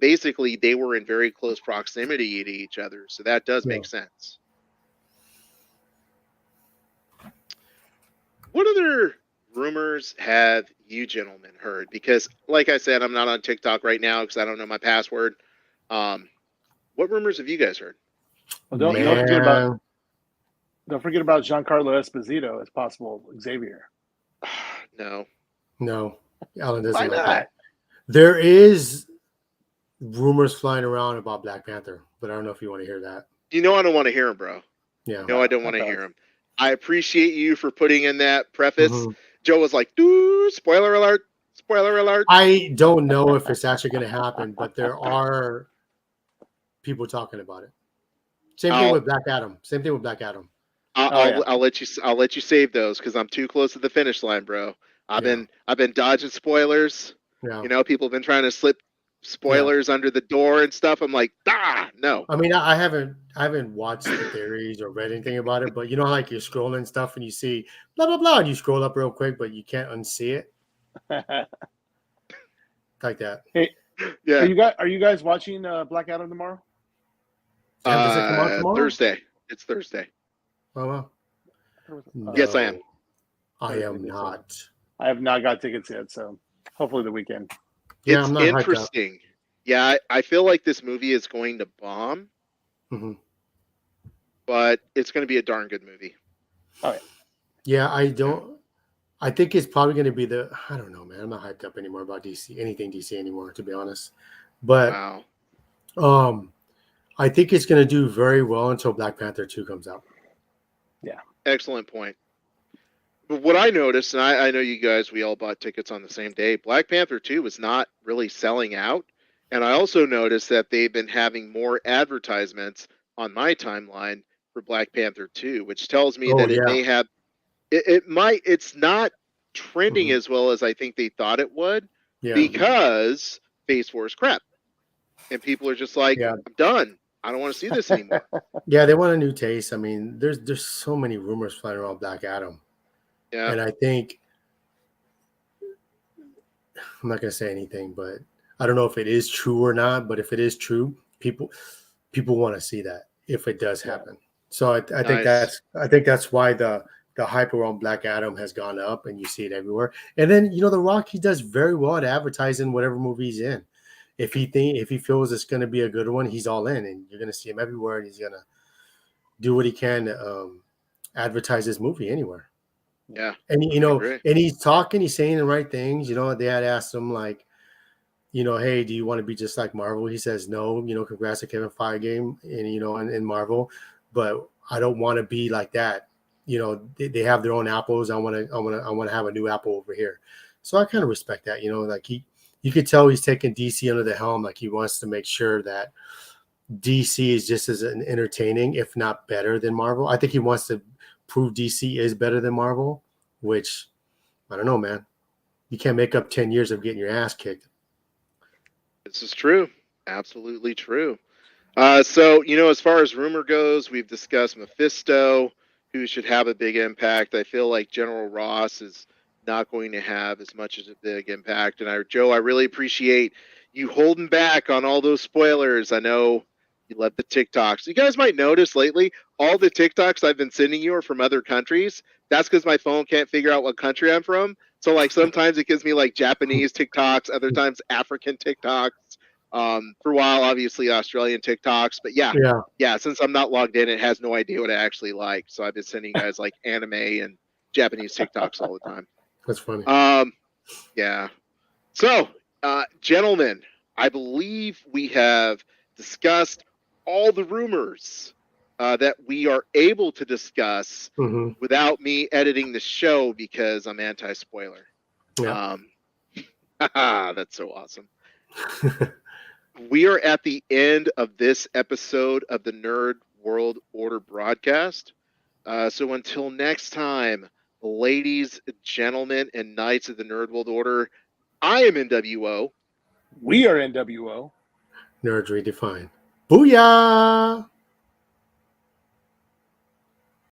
basically they were in very close proximity to each other. So that does Yeah. make sense. What other rumors have you gentlemen heard? Because like I said, I'm not on TikTok right now because I don't know my password. Um, what rumors have you guys heard? Well, don't Man. forget about Giancarlo Esposito as possible Xavier. No. No. Alan doesn't Why like not? that. There is rumors flying around about Black Panther, but I don't know if you want to hear that. I don't want to hear him, bro. Yeah. No, I don't want to hear him. I appreciate you for putting in that preface. Mhm. Joe was like, "Doo, spoiler alert, spoiler alert." I don't know if it's actually going to happen, but there are people talking about it. Same thing I'll, with Black Adam. Same thing with Black Adam. I'll, Oh, yeah. I'll let you save those because I'm too close to the finish line, bro. I've Yeah. been dodging spoilers. Yeah. People have been trying to slip spoilers under the door and stuff. I'm like, no. I mean, I haven't watched the theories or read anything about it, but like you're scrolling stuff and you see blah blah blah, and you scroll up real quick, but you can't unsee it like that. Hey, Yeah. are you guys watching Black Adam tomorrow? Sam, does it come out tomorrow? Thursday. It's Thursday. Oh well. Yes, I am. I am not. I have not got tickets yet, so hopefully the weekend. Yeah, It's I'm not hyped up. interesting. Yeah, I feel like this movie is going to bomb, Mhm. but it's going to be a darn good movie. Yeah, I think it's probably going to be I don't know, man. I'm not hyped up anymore about anything DC anymore, to be honest. But Wow. I think it's going to do very well until Black Panther 2 comes out. Excellent point. But what I noticed, and I know you guys, we all bought tickets on the same day, Black Panther 2 was not really selling out. And I also noticed that they've been having more advertisements on my timeline for Black Panther 2, which tells me that it may have, it's not trending Mhm. as well as I think they thought it would, Yeah. because Phase 4 is crap. And people are just like, Yeah. I'm done. I don't want to see this anymore. Yeah, they want a new taste. I mean, there's so many rumors flying around Black Adam. Yeah. And I think I'm not going to say anything, but I don't know if it is true or not. But if it is true, people want to see that if it does happen. So I think Nice. that's why the hype around Black Adam has gone up, and you see it everywhere. And then The Rock, he does very well at advertising whatever movie he's in. If he feels it's going to be a good one, he's all in, and you're going to see him everywhere, and he's going to do what he can to advertise this movie anywhere. Yeah. And I agree. and he's talking, he's saying the right things. They had asked him like, hey, do you want to be just like Marvel? He says no. Congrats to Kevin Feige and in Marvel, but I don't want to be like that. They have their own apples. I want to have a new apple over here. So I kind of respect that. Like you could tell he's taking DC under the helm. Like he wants to make sure that DC is just as entertaining, if not better than Marvel. I think he wants to prove DC is better than Marvel, which I don't know, man. You can't make up 10 years of getting your ass kicked. This is true. Absolutely true. So, as far as rumor goes, we've discussed Mephisto, who should have a big impact. I feel like General Ross is not going to have as much as a big impact. And Joe, I really appreciate you holding back on all those spoilers. I know you love the TikToks. You guys might notice lately, all the TikToks I've been sending you are from other countries. That's because my phone can't figure out what country I'm from. So like sometimes it gives me like Japanese TikToks, other times African TikToks. For a while, obviously Australian TikToks, but yeah. Since I'm not logged in, it has no idea what I actually like. So I've been sending you guys like anime and Japanese TikToks all the time. That's funny. Yeah. So, gentlemen, I believe we have discussed all the rumors that we are able to discuss without me editing the show because I'm anti-spoiler. Yeah. That's so awesome. We are at the end of this episode of the Nerd World Order broadcast. So until next time, ladies, gentlemen, and knights of the Nerd World Order, I am NWO. We are NWO. Nerds Redefined. Booyah!